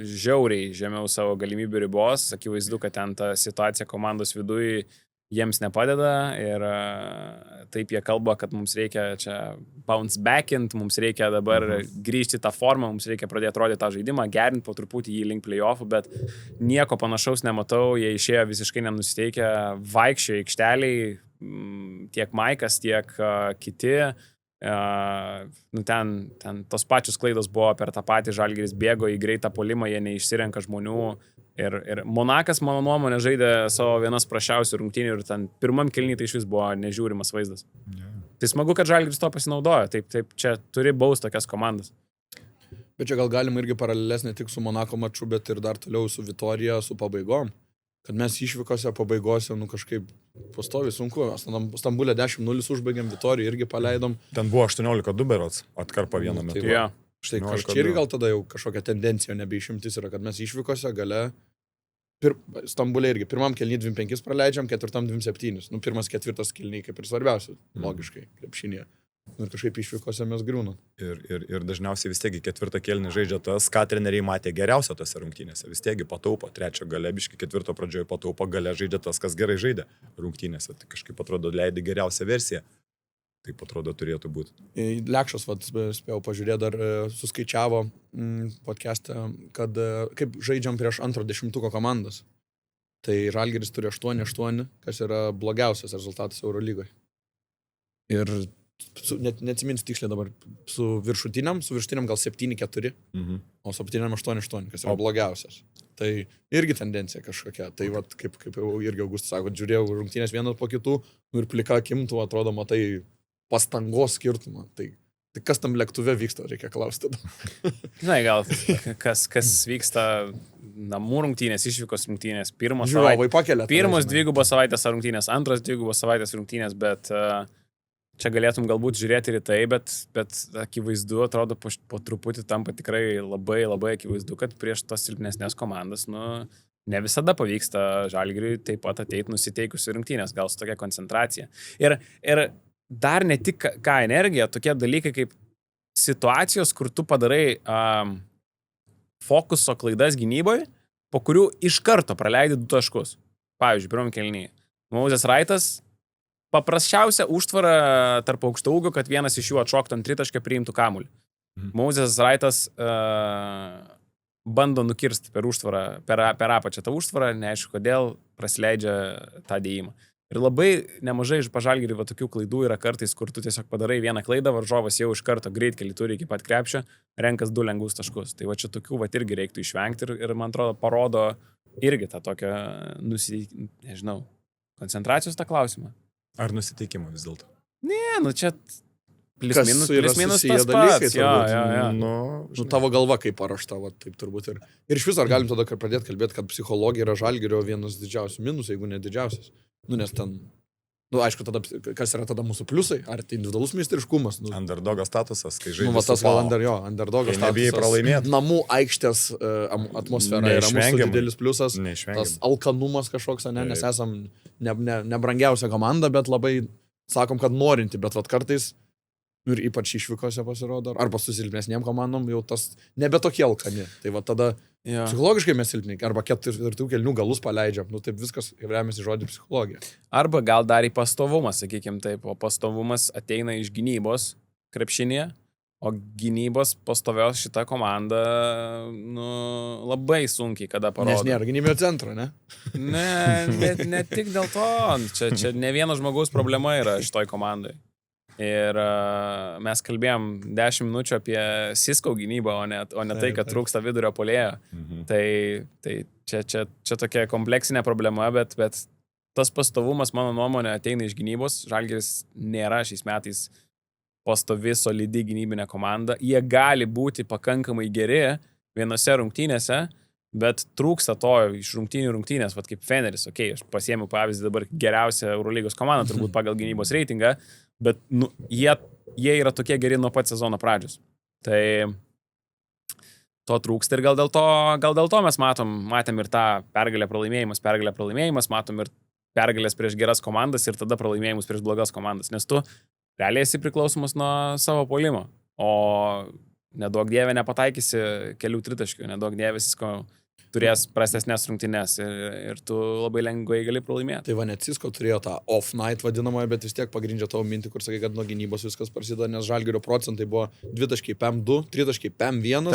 žiauriai žemiau savo galimybių ribos. Akivaizdu, kad ten ta situacija komandos viduje jiems nepadeda ir taip jie kalba, kad mums reikia čia bounce backint, mums reikia dabar grįžti tą formą, mums reikia pradėti rodyti tą žaidimą, gerinti po truputį jį link playoffų, bet nieko panašaus nematau, jie išėjo visiškai nenusiteikę, vaikščiojo aikšteliai, tiek Maikas, tiek kiti. Ten tos pačios klaidos buvo per tą patį, Žalgiris bėgo į greitą puolimą, jie neišsirenka žmonių ir Monakas, mano nuomonė, žaidė savo vienas prašiausių rungtynių ir ten pirmam kėliny tai iš vis buvo nežiūrimas vaizdas. Tai smagu, kad Žalgiris to pasinaudojo, taip čia turi baus tokias komandas. Bet čia gal galima irgi paralelės ne tik su Monako maču, bet ir dar toliau su Vitorija, su pabaigom. Kad mes išvykose, pabaigose, kažkaip pastovi sunku. Stambulė 10-0 užbaigėm, Vitoriją irgi paleidom. Ten buvo 18-2 berods, atkarpa vienu metu. Tai štai kažkaip irgi gal tada jau kažkokia tendencija nebeišimtis yra, kad mes išvykose gale Stambulė irgi pirmam kėlinį 2-5 praleidžiam, ketvirtam 2-7. Pirmas ketvirtas kėliniai kaip ir svarbiausia, logiškai, krepšinėje. Ir kažkaip išvykose mes griūnam. Ir dažniausiai vis tiek ketvirtą kėlinį žaidžia tas, ką treneriai matė geriausia tose rungtynėse. Vis tiek pataupo, trečio gale, biški ketvirto pradžioje pataupo, gale žaidžia tas, kas gerai žaidė rungtynėse. Tai kažkaip atrodo leidai geriausią versiją. Taip atrodo turėtų būti. Lekšas, spėjau pažiūrėti, dar suskaičiavo podcast'e, kad kaip žaidžiam prieš antro dešimtuko komandas. Tai Žalgiris turi 8-8, kas yra blogiausias rezultatas Eurolygoje. Ir neatsiminsiu tiksliai dabar, su viršutiniam gal 7-4, o su apatiniam 8-8, kas yra blogiausias. Tai irgi tendencija kažkokia. Tai vat, kaip jau irgi Augustas sako, žiūrėjau rungtynės vienas po kitų ir plika akim tu atrodo matai pastangos skirtumą. Tai kas tam lėktuve vyksta, reikia klausti. Žinai, gal kas vyksta namų rungtynės, išvykos rungtynės, pirmos dvigubos savaitės rungtynės, antros dvigubos savaitės rungtynės, bet čia galėtum galbūt žiūrėti ir į tai, bet akivaizdu, atrodo, po truputį tampa tikrai labai, labai akivaizdu, kad prieš tas silpnesnės komandas, ne visada pavyksta Žalgiriui taip pat ateiti nusiteikus į rungtynės, gal su tokia koncentracija. Ir dar ne tik ką energija, tokie dalykai kaip situacijos, kur tu padarai fokuso klaidas gynyboje, po kurių iš karto praleidi 2 taškus. Pavyzdžiui, pirmam kėlinyje. Moses Raitas paprasčiausia užtvara tarp aukštaūgių, kad vienas iš jų atšoktų ant tritaškio priimtų kamuolį. Moses Raitas bando nukirsti per užtvarą, per apačią tą užtvarą, neaišku kodėl, prasileidžia tą dėjimą. Ir labai nemažai iš Žalgiriui tokių klaidų yra kartais, kur tu tiesiog padarai vieną klaidą, varžovas jau iš karto greitkelį turi iki pat krepšio, renkas 2 lengvus taškus. Tai čia tokių irgi reiktų išvengti ir man atrodo parodo irgi tą tokią, nežinau, koncentracijos tą klausimą. Ar nusiteikimo vis dėlto? Ne, čia plius minus tas pats. Tavo galva kaip parašta, taip turbūt ir. Ir iš viso ar galim tada pradėti kalbėti, kad psichologija yra Žalgirio vienas didžiausių minusų, jeigu ne didžiausias. Nes ten, aišku, tada, kas yra tada mūsų pliusai? Ar tai individualus meistriškumas? Underdogo statusas, kai žaidži. Tas gal underdogo statusas. Nebijai pralaimėti. Namų aikštės atmosfera yra mūsų didelis pliusas. Tas alkanumas kažkoks, nes esam nebrangiausia komanda, bet labai sakom, kad norinti, bet kartais ir ypač išvykose pasirodo, arba su silpnesniem komandom jau tas nebe tokie alkani. Tai tada psichologiškai mes silpni, arba 4 kėlinių galus paleidžiam. Taip viskas remiasi žodį psichologija. Arba gal dar į pastovumą, sakykime taip, o pastovumas ateina iš gynybos krepšinėje, o gynybos pastovios šitą komandą labai sunkiai kada parodo. Nes nėra gynybinio centro, ne? Ne tik dėl to. Čia ne vieno žmogaus problema yra šitoj komandai. Ir mes kalbėjom 10 minučių apie Sisko gynybą, o ne tai, kad trūksta vidurio puolėjo. Tai čia tokia kompleksinė problema, bet tas pastovumas, mano nuomonė, ateina iš gynybos. Žalgiris nėra šiais metais pastovi, solidi gynybinė komanda. Jie gali būti pakankamai geri vienose rungtynėse, bet trūksta to iš rungtynės, kaip Feneris. Aš pasiėmiau pavyzdį dabar geriausią Eurolygos komandą, turbūt pagal gynybos reitingą. Bet jie yra tokie geri nuo pat sezono pradžios. Tai to trūksta ir gal dėl to mes matėm ir tą pergalę pralaimėjimas, matom ir pergalės prieš geras komandas ir tada pralaimėjimus prieš blogas komandas, nes tu realiai esi priklausomas nuo savo puolimo, o neduok dievė nepataikysi kelių tritaškių, neduok dievė Sisko turės prastesnės rungtynes ir tu labai lengvai gali pralaimėti. Tai va, net Cisco turėjo tą off night vadinamąją, bet vis tiek pagrindžia tavo mintį, kur sakai, kad nuo gynybos viskas prasideda, nes Žalgirio procentai buvo 2.PM2, 3.PM1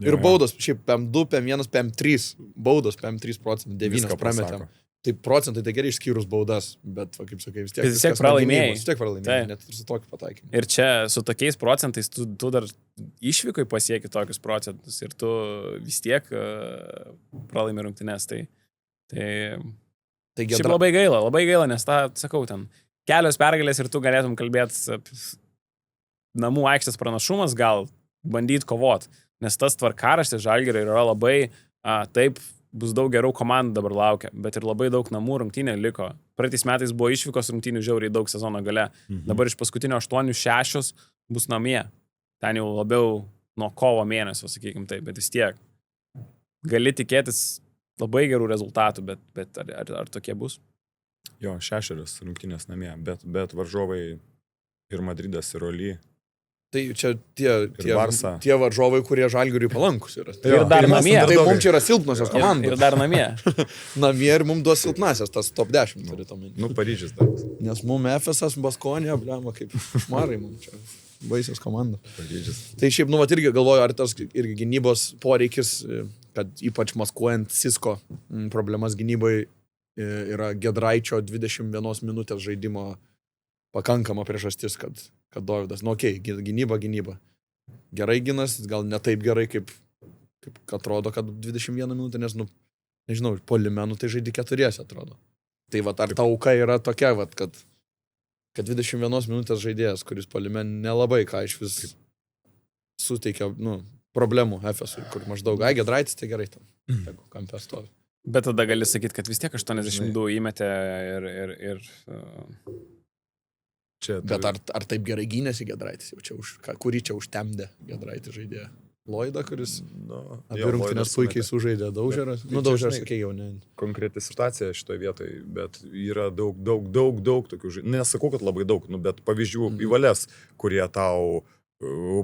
ir baudos, šiaip PM2, PM1, PM3, baudos PM3%, 9 prametėm. Tai procentai tai gerai išskyrus baudas, bet, va, kaip sakai, vis tiek pralaimėjai. Vis tiek pralaimėjai, net ir su tokiu pataikymu. Ir čia su tokiais procentais tu dar išvykai pasieki tokius procentus ir tu vis tiek pralaimi rungtynes. Tai šiaip labai gaila, nes tą, sakau, ten kelios pergalės ir tu galėtum kalbėti namų aikštės pranašumas, gal bandyti kovot, nes tas tvarkaraštis Žalgirio yra labai taip, bus daug gerų komandų dabar laukia, bet ir labai daug namų rungtynių liko. Praeitais metais buvo išvykos rungtynių žiauriai daug sezono gale. Dabar iš paskutinio 8-6 bus namie. Ten jau labiau nuo kovo mėnesio, sakykime taip, bet vis tiek. Gali tikėtis labai gerų rezultatų, bet ar tokie bus? Jo, 6 rungtynės namie, bet varžovai ir Madridas, ir Oli. Tai čia tie varžovai, kurie Žalgiriui palankus yra. Ir dar namie. Tai mums čia yra silpnosios komandos. Ir dar namie. Namie ir mums duos silpnasias, tas top 10 turi tomai. Paryžius dar. Nes mums Efesas, Baskonija, blema, kaip šmarai mums čia. Baisios komandos. Paryžius. Tai šiaip, irgi galvoju, ar tas irgi gynybos poreikis, kad ypač maskuojant Cisco problemas gynybai yra Giedraičio 21 minutės žaidimo pakankama priežastis, kad Dovydas, gynyba. Gerai ginas, gal ne taip gerai, kaip atrodo, kad 21 minutę, nes, nežinau, polimenų tai žaidži 4, atrodo. Tai va, ar ta auka yra tokia, va, kad 21 minutės žaidėjas, kuris polimen nelabai ką iš vis suteikia, problemų Efesui, kur maždaug, Giedraitis, tai gerai tam, jeigu kampė stovi. Bet tada gali sakyti, kad vis tiek 82 įmetė ir Čia, bet ar taip gerai gynėsi Giedraitis, kurį čia užtemdė Giedraitis žaidėją? Loidą, kuris abi rungtynės puikiai sužaidė, Daužeras. Daužeras, sakė, jau ne. Konkreti situacija šitoje vietoje, bet yra daug tokių žaidėjų. Nesakau, kad labai daug, bet pavyzdžių įvalės, kurie tau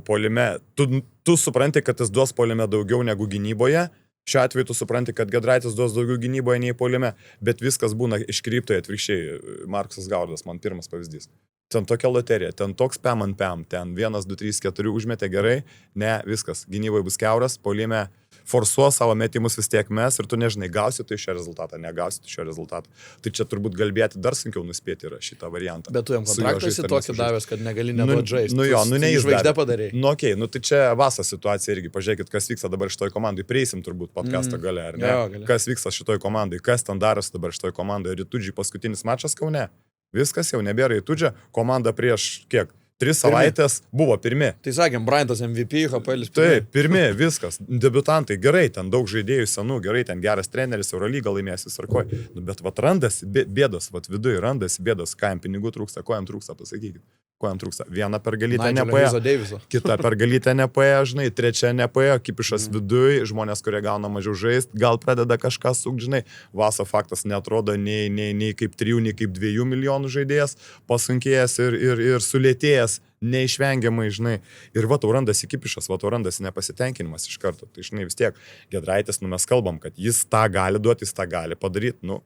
puolime. Tu supranti, kad jis duos puolime daugiau negu gynyboje. Šiuo atveju tu supranti, kad Giedraitis duos daugiau gynyboje nei puolime, bet viskas būna iškryptoje atvirkščiai. Markusas Gaurdas, man pirmas pavyzdys. Ten tokia loterija, ten toks pem ant pem, ten 1, 2, 3, 4 užmetė gerai, ne, viskas, gynyboje bus kiauras, puolime forsuos savo metimus vis tiek mes ir tu nežinai, gausi tu šio rezultatą, negausi tu šio rezultatą. Tai čia turbūt galbėti dar sunkiau nuspėti yra šitą variantą. Bet tu jam kontraktą esi tokį davęs, kad negali neduoti žaisti. Neįžvaigždė padarėjai. Tai čia Vasas situacija irgi, pažiūrėkit, kas vyksta dabar šitoj komandai, prieisim turbūt podcast'o gale, ar ne? Gali. Kas vyksta šitoj komandai, kas ten darosi dabar šitoj komandai, Rytudžiai paskutinis mačas Kaune. Viskas jau nebėra Rytudžio, komanda prieš kiek? 3 savaitės buvo pirmi. Tai sakėm, Bryantas MVP, Hapelis. Taip, pirmi, viskas. Debiutantai, gerai, ten daug žaidėjų senų, gerai, ten geras treneris, Eurolygą laimės, jis ar ko. Bet randasi bėdos, viduje randasi bėdos, ką jam pinigų trūksta, ko jam trūksta, pasakykit. Ko jam trūksta? Viena pergalytė nepaėjo, kita pergalytė nepaėjo, žinai, trečia nepaėjo, Kipišas viduje, žmonės, kurie gauna mažiau žaisti, gal pradeda kažką sukti, žinai. Vasa faktas netrodo nei kaip 3, nei kaip 2 milijonų žaidėjas, pasunkėjęs ir sulėtėjęs, neišvengiamai, žinai. Ir va, tau randasi Kipišas, va, tau randasi nepasitenkinimas iš karto. Tai, žinai, vis tiek, Giedraitis, mes kalbam, kad jis tą gali duoti, jis tą gali padaryti.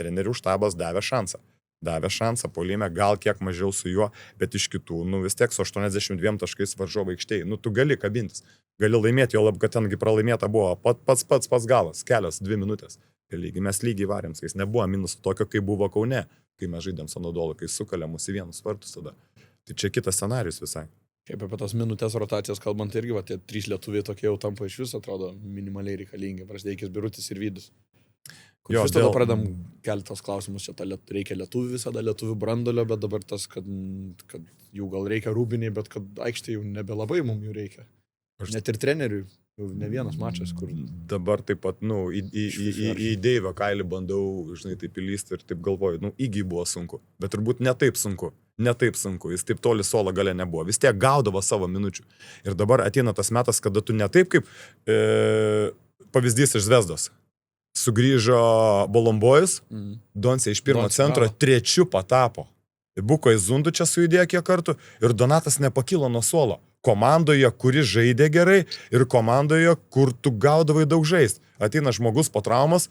Trenerių štabas davė šansą. Puolime, gal kiek mažiau su juo, bet iš kitų, vis tiek su 82 taškais varžovo aikštėje. Tu gali kabintis, gali laimėti, jo lab, kad tengi pralaimėta buvo pats galas, kelios 2 minutės. Mes lygiai varėm, kai jis nebuvo minus tokio, kai buvo Kaune, kai mes žaidėm su Anadolu, kai sukalė mus į vienus vartus tada. Tai čia kitas scenarius visai. Kaip apie tas minutės rotacijas kalbant irgi, tie 3 lietuviai tokie jau tampa iš viso, atrodo, minimaliai reikalingi, Brazdėkis, Birutis ir Vydis. Vis tada pradam keletos klausimus, čia reikia lietuvių visada, lietuvių brandolio, bet dabar tas, kad jų gal reikia rūbiniai, bet kad aikštė jau nebelabai mums jų reikia. Net ir treneriui, jau ne vienas mačas, kur... Dabar taip pat, į Deivio kailį bandau, žinai, taip įlysti ir taip galvoju, įgy buvo sunku, bet turbūt ne taip sunku, jis taip toli suolo gale nebuvo, vis tiek gaudavo savo minučių. Ir dabar ateina tas metas, kada tu ne taip kaip pavyzdys iš Zvezdos. Sugrįžo Bolombojus, Doncija iš pirmo centro, 3 patapo. Buko į Zundu čia sujudėjo kiek kartų ir Donatas nepakilo nuo suolo. komandoje, kuri žaidė gerai ir komandoje, kur tu gaudavai daug žaist. Ateina žmogus po traumas,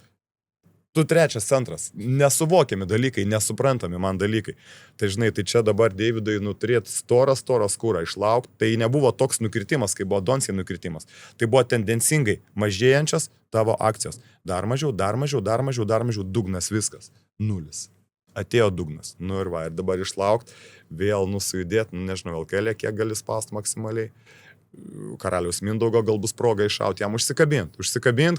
tu trečias centras. Nesuvokiami dalykai, nesuprantami man dalykai. Tai žinai, tai čia dabar Deividui turėti storą skūrą išlaukti. Tai nebuvo toks nukritimas, kaip buvo Donsiai nukritimas. Tai buvo tendencingai mažėjančias tavo akcijos. Dar mažiau, dugnas viskas. 0. Atėjo dugnas. Ir va, ir dabar išlaukti, vėl nusujudėti, nežinau, vėl kelė, kiek gali spaust maksimaliai. Karaliaus Mindaugo gal bus proga iššauti, jam užsikabint,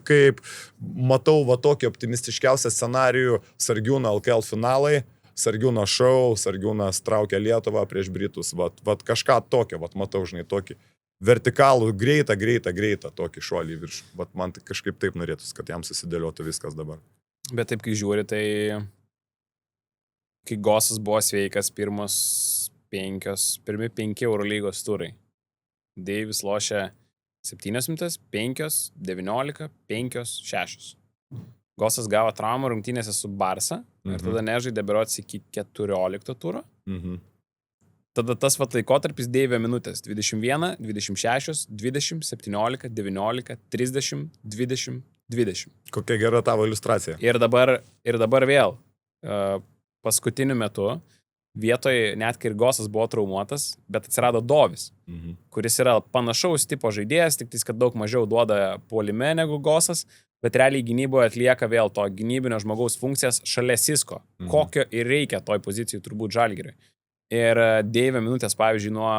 kaip matau va tokį optimistiškiausią scenarijų Sargiūno LKL finalai, Sargiūno šou, Sargiūnas traukia Lietuvą prieš Britus, vat kažką tokio, vat matau, žinai, tokį vertikalų, greitą tokį šuolį į viršų. Vat man tai kažkaip taip norėtųsi, kad jam susidėliotų viskas dabar. Bet taip, kai žiūri, tai kai Gosas buvo sveikas, pirmi 5 Eurolygos turai. Deivis lošia 7 minutės, 5, 19, 5, 6. Gosas gavo traumą rungtynėse su Barsa ir tada nežaidė berods iki 14 turo. Tada tas laikotarpis Deivio minutės 21, 26, 20, 17, 19, 30, 20, 20. Kokia gera tavo iliustracija. Ir dabar vėl paskutiniu metu vietoje net kai ir Gosas buvo traumuotas, bet atsirado Dovis, kuris yra panašaus tipo žaidėjas, tik kad daug mažiau duoda puolime negu Gosas, bet realiai gynyboje atlieka vėl to gynybinio žmogaus funkcijas šalia Sisko. Kokio ir reikia toj pozicijai turbūt Žalgiriui. Ir Deivio minutės, pavyzdžiui, nuo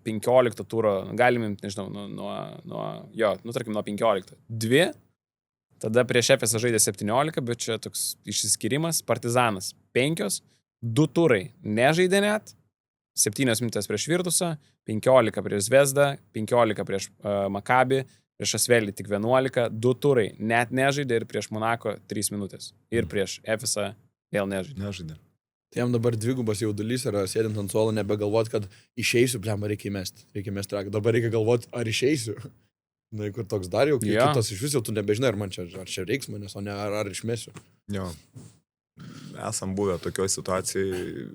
15 turo, galim, nežinau, tarkim, nuo 15. 2, tada prieš Efesą žaidė 17, bet čia toks išsiskirimas, Partizanas 5, 2 turai nežaidė net, 7 minutės prieš Virtusą, 15 prieš Zvezdą, 15 prieš Maccabi, prieš Asvelį tik 11, 2 turai net nežaidė ir prieš Monako 3 minutės. Ir prieš Efesą vėl nežaidė. Tai jam dabar dvigubas jaudulys yra sėdint ant suolo, nebegalvot, kad išeisiu, blemba, reikia mesti traką. Dabar reikia galvoti, ar išeisiu. Na, kur toks dar jau, kitas iš vis jau tu nebežinai, ar čia reiks manęs, o ne ar išmesiu. Jo. Esam buvę tokioje situacijoje,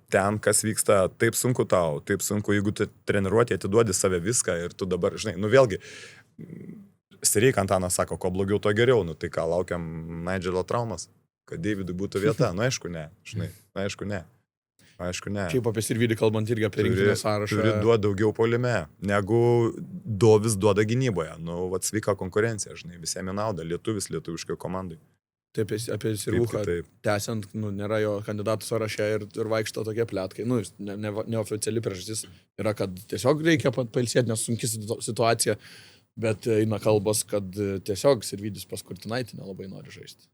ten, kas vyksta, taip sunku tau, taip sunku, jeigu tu treniruotė atiduodi save viską ir tu dabar, žinai, vėlgi, Sireik Antanas sako, ko blogiau, to geriau, tai ką, laukiam Nigelio traumas, kad Deividui būtų vieta, aišku, ne, žinai, aišku, ne. Šiaip apie Sirvidį kalbant irgi apie rinktinę sąrašą. Turi duoti daugiau puolime, negu Dovis duoda gynyboje, sveika konkurencija, žinai, visiems nauda, lietuviškai komandai. Taip, apie Sirvuką tęsiant, nėra jo kandidatų sąraše ir vaikšto tokie pletkai. Neoficiali priežastis yra, kad tiesiog reikia pailsėti, nes sunki situacija, bet eina kalbos, kad tiesiog Sirvidis pas Kurtinaitį nelabai nori žaisti.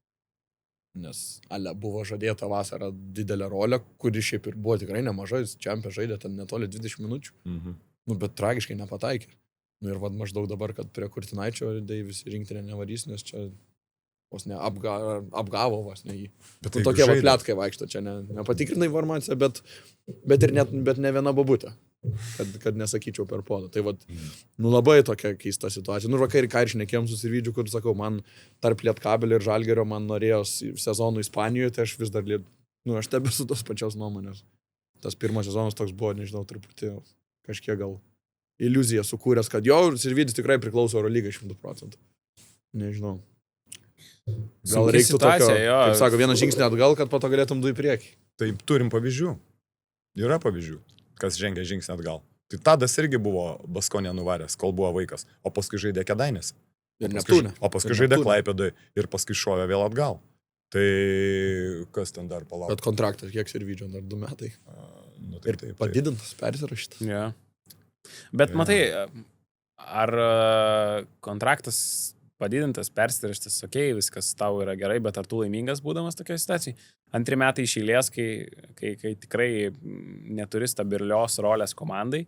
Nes buvo žadėta vasarą didelę rolę, kuri šiaip ir buvo tikrai nemažai, čempė žaidė ten netoli 20 minučių, bet tragiškai nepataikė. Ir maždaug dabar, kad prie Kurtinaičio Deivis rinktinė nevarys, nes čia vos ne apgavo vos ne jį. Bet tokie pletkai vaikšto, čia nepatikrinai informaciją, bet ne viena babutė, kad nesakyčiau per podą. Tai labai tokia keista situacija. Vakar ir šnekėjom su Sirvidžiu, kur sakau, man tarp Lietkabelio ir Žalgirio man norėjo sezonų Ispanijoje, tai aš vis dar, aš tebesu tos pačios nuomonės. Tas pirmas sezonas toks buvo, nežinau, truputį kažkiek gal iliuziją sukūręs, kad jo Sirvidis tikrai priklauso Eurolygai 100%. Nežinau. Gal reiktų tokio, kaip sako, vieną žingsnį atgal, kad po to galėtum 2 į priekį. Taip, turim pavyzdžių. Yra pavyzdžių, kas žengia žingsnį atgal. Tai Tadas irgi buvo Baskonė nuvaręs, kol buvo vaikas, o paskui žaidė Kėdainėse. O paskui žaidė Klaipėdoje ir paskui šovė vėl atgal. Tai kas ten dar palaukia? Bet kontraktas kiek Sirvidžio, dar 2 metai. Ir padidintas, persirašytas. Ja. Bet matai, ar kontraktas padidintas, persirašytas, okei, viskas tau yra gerai, bet ar tu laimingas būdamas tokioje situacijoje? 2 metai iš eilės, kai tikrai neturi stabilios rolės komandai,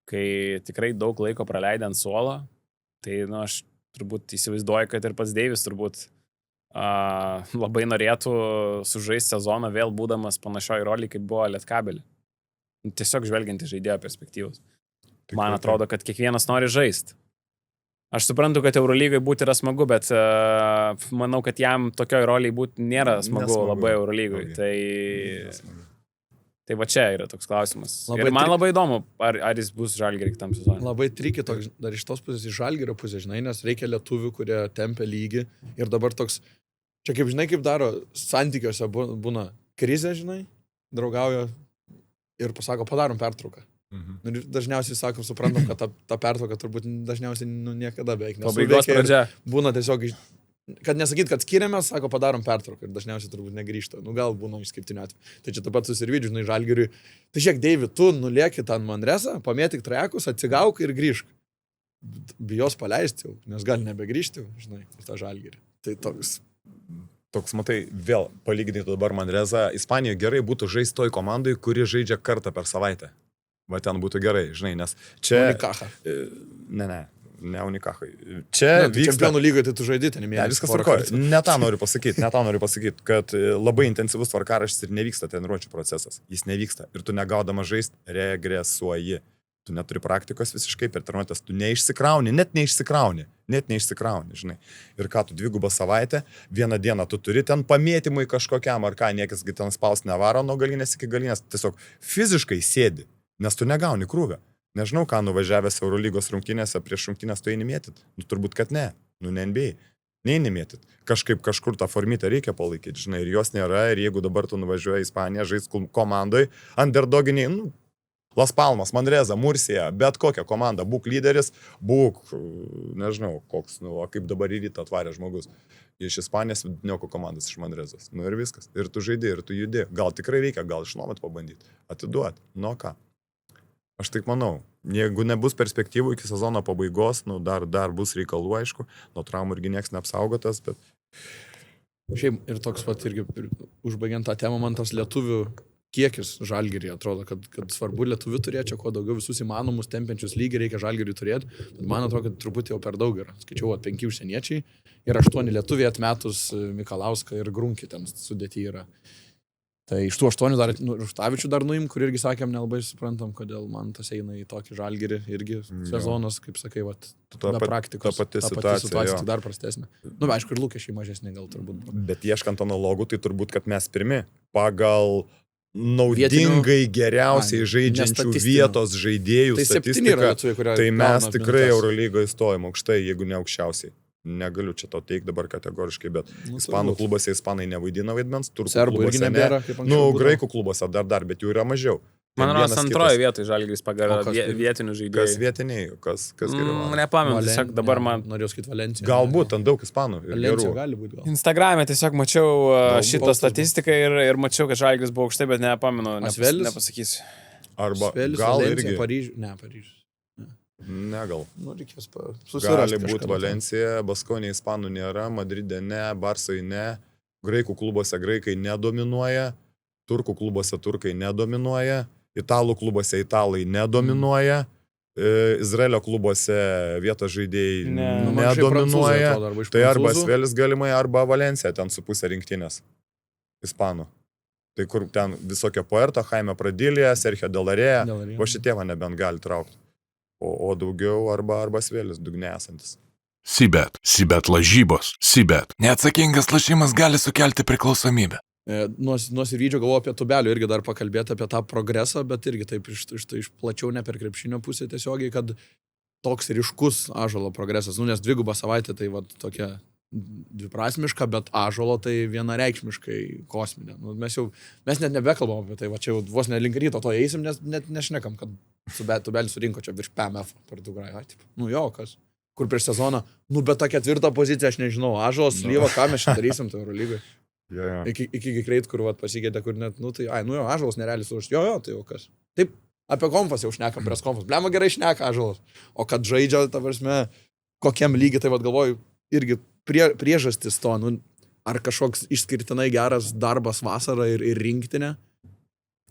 kai tikrai daug laiko praleidai ant suolo, tai aš turbūt įsivaizduoju, kad ir pats Deivis turbūt labai norėtų sužaisti sezoną vėl būdamas panašioj roliai, kaip buvo Lietkabelį. Tiesiog žvelgiant į žaidėjo perspektyvos. Man atrodo, kad kiekvienas nori žaisti. Aš suprantu, kad Eurolygai būti yra smagu, bet manau, kad jam tokioj roliai būti nėra smagu labai Eurolygui. Tai Tai va čia yra toks klausimas. Ir man labai įdomu, ar jis bus Žalgirį kitam sezonui. Labai triki toks, dar iš tos pusės, iš Žalgirio pusės, žinai, nes reikia lietuvių, kurie tempia lygį. Ir dabar toks, čia kaip žinai, kaip daro santykiuose būna krizė, žinai, draugauja ir pasako, padarom pertrauką. Ir dažniausiai sakom, suprantam, kad ta pertrauka turbūt dažniausiai niekada beveik pabaigos pradžia. Būna tiesiog, kad nesakyt, kad skiriamės, sako, padarom pertrauką ir dažniausiai turbūt negrįžta. Gal būna išskirtinių atvejų. Tai čia taip pat susirvydžiu, žinai, Žalgiriui. Tai žiūrėk, Deivi, tu nulieki tą Manresą, pamėtik trajekus, atsigauk ir grįžk. Bijos paleisti jau, nes gali nebegrįžti, žinai, į tą Žalgirį. Tai toks, matai, vėl palyginti dabar Manresa, Ispanijoje gerai būtų žaisti toj komandai, kuri žaidžia kartą per savaitę. Va ten būtų gerai, žinai, nes čia... Unikacha. Ne Unikachai. Čia vyksta... Čempionų lygoje tai tu žaidži, ten įmėjai. Viskas tvarkoja. Ne tą noriu pasakyti, kad labai intensyvus tvarkaraštis ir nevyksta treniruočių procesas. Jis nevyksta. Ir tu negaudama žaisti, regresuoji. Tu neturi praktikos visiškai per treniruotės, tu net neišsikrauni, žinai. Ir ką tu 2 savaitę, vieną dieną tu turi ten pamėtimui kažkokiam, ar ką, niekasgi ten spaus nevaro nuo galinės iki galinės, tiesiog fiziškai sėdi, nes tu negauni krūvio. Nežinau, ką nuvažiavęs Eurolygos rungtynėse prieš rungtynės tu eini mėtyt. Turbūt, kad ne. Ne NBA. Neini mėtyt. Kažkur tą formitę reikia palaikyti, žinai, ir jos nėra, ir jeigu dabar tu nuvažiuoji į Ispaniją, žais komandoj, underdoginiai, Las Palmas, Manresa, Mursija, bet kokią komandą, būk lyderis, nežinau, koks, kaip dabar į rytą atvarė žmogus. Iš Ispanijos vidutinioko komandas iš Manresos. Ir viskas. Ir tu žaidži, ir tu judi. Gal tikrai reikia, gal išnuomot pabandyti. Atiduoti. Ką? Aš taip manau. Jeigu nebus perspektyvų iki sezono pabaigos, dar bus reikalų, aišku. Nuo traumų irgi nieks neapsaugotas, bet... Šiaip ir toks pat irgi, užbaigiant tą temą, man tas lietuvių kiekis Žalgirį atrodo, kad svarbu lietuvių turėti, čia kuo daugiau visus įmanomus tempiančius lygį reikia Žalgirį turėti, bet man atrodo, kad truputį jau per daug yra. Skaičiau, 5 užsieniečiai ir 8 lietuviai atmetus Mikalauską ir Grunkį ten sudėti yra. Tai iš tų 8 dar Ruštavičių dar nuim, kur irgi sakėm, nelabai suprantam, kodėl man tas eina į tokį Žalgirį irgi sezonas, kaip sakai, be praktikos. Ta pati situacija tai dar prastesnė. Aišku, ir lūkesčiai mažesnė gal turbūt. Bet ieškant analogų, tai turbūt, kad mes pirmi pagal naudingai geriausiai žaidžiančių vietos žaidėjų statistiką, tai mes tikrai Eurolygoje stojam aukštai, jeigu ne aukščiausiai. Negaliu čia to teikti dabar kategoriškai, bet ispanų klubuose ispanai nevaidina vaidmens, turkų klubuose ne. Graikų klubuose dar, bet jų yra mažiau. Man rodos, antroje vietoje Žalgiris pagal vietinių žaidėjų. Kas vietiniai, kas geriau? Nepamenu, tiesiog dabar man... Norėjau sakyti Valencija. Galbūt, ten daug ispanų. Valencija gali būti gal. Instagram'e tiesiog mačiau šitą statistiką ir mačiau, kad Žalgiris buvo aukštai, bet nepamenu, nepasakysiu. Arba Asvelis, gal Valencija, irgi... Paryžius. Ne, gal. Reikės susirasti. Gali būti Valencija, Baskonė ispanų nėra, Madride ne, Barsai ne, graikų klubuose graikai nedominuoja, turkų klubuose turkai nedominuoja, italų klubuose italai nedominuoja, Izraelio klubuose vietos žaidėjai nedominuoja, tai arba Asvelis galimai, arba Valencija ten su pusė rinktinės ispanų. Tai kur ten visokio Puerto, Jaime Pradilija, Sergio Delarėja, o šitie va nebent gali traukti. O daugiau arba Asvelis dugne esantis. Sibet lažybos, Sibet. Neatsakingas lašymas gali sukelti priklausomybę. Nuo Sirvydžio galvoju apie Tubelio irgi dar pakalbėti apie tą progresą, bet irgi taip iš plačiau ne per krepšinio pusę tiesiogiai, kad toks ryškus Ąžuolo progresas. Nes 2 savaitė tai tokia dviprasmiška, bet Ąžuolo tai vienareikšmiškai kosminė. Mes net nebekalbam apie tai, čia jau vos ne link ryto to eisim, nes net nešnekam, kad Tubelis surinko čia virš PMF per Dugrajų. Kas? Kur prieš sezoną, bet tą 4 poziciją aš nežinau, Ąžuolas, Slyva, ką mes čia darysim tai Eurolygai. Iki Greit, kur pasikeitė, kur net, Ąžuolas nerealiai sužaist, tai jau kas. Taip, apie konfas jau šnekam, pries konfas. Blema gerai šneka Ąžuolas. O kad žaidžia, ta prasme, kokiam lygiai, tai galvoju, irgi priežastis to, ar kažkoks išskirtinai geras darbas vasarą ir rinktinė,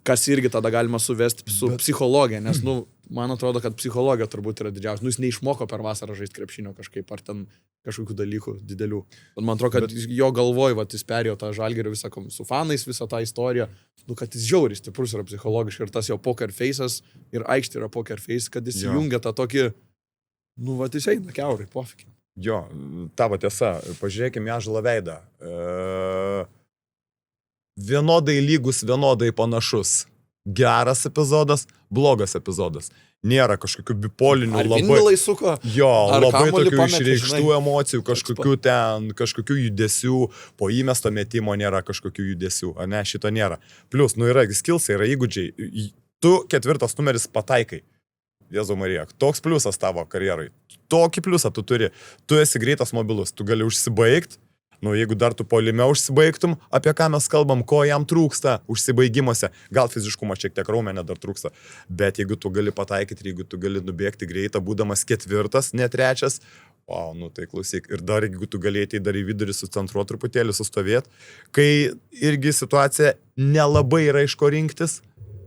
kas irgi tada galima suvesti su psichologija, nes, man atrodo, kad psichologija turbūt yra didžiausia. Jis neišmoko per vasarą žaisti krepšinio kažkaip, ar ten kažkokių dalykų didelių. Bet man atrodo, kad jo galvoj, jis perėjo tą Žalgirio visą su fanais, visą tą istoriją, kad jis žiauriai stiprus yra psichologiškai ir tas jo poker face'as ir aikštė yra poker face, kad jis jungia tą tokį, jis eina kiaurai, pofikį. Jo, tavo tiesa, pažiūrėkime į Ąžuolo veidą. Vienodai lygus, vienodai panašus. geras epizodas, blogas epizodas. Nėra kažkokių bipolinių Ar Vindilai suko? Jo, labai tokių pametė, išreikštų emocijų, kažkokių judesių, po įmesto metimo nėra kažkokių judesių, ar ne, šito nėra. Plius, yra skillsai, yra įgūdžiai. Tu 4 numeris pataikai. Jėzau Marija, toks pliusas tavo karjerai. Tokį pliusą tu turi. Tu esi greitas mobilus, tu gali užsibaigti. Jeigu dar tu puolime užsibaigtum, apie ką mes kalbam, ko jam trūksta užsibaigimuose, gal fiziškumo šiek tiek raumenė dar trūksta, bet jeigu tu gali pataikyti, jeigu tu gali nubėgti greitą, būdamas 4, ne 3, tai klausyk, ir dar jeigu tu galėtai dar į vidurį sucentruoti truputėlį, sustovėti, kai irgi situacija nelabai yra iš ko rinktis,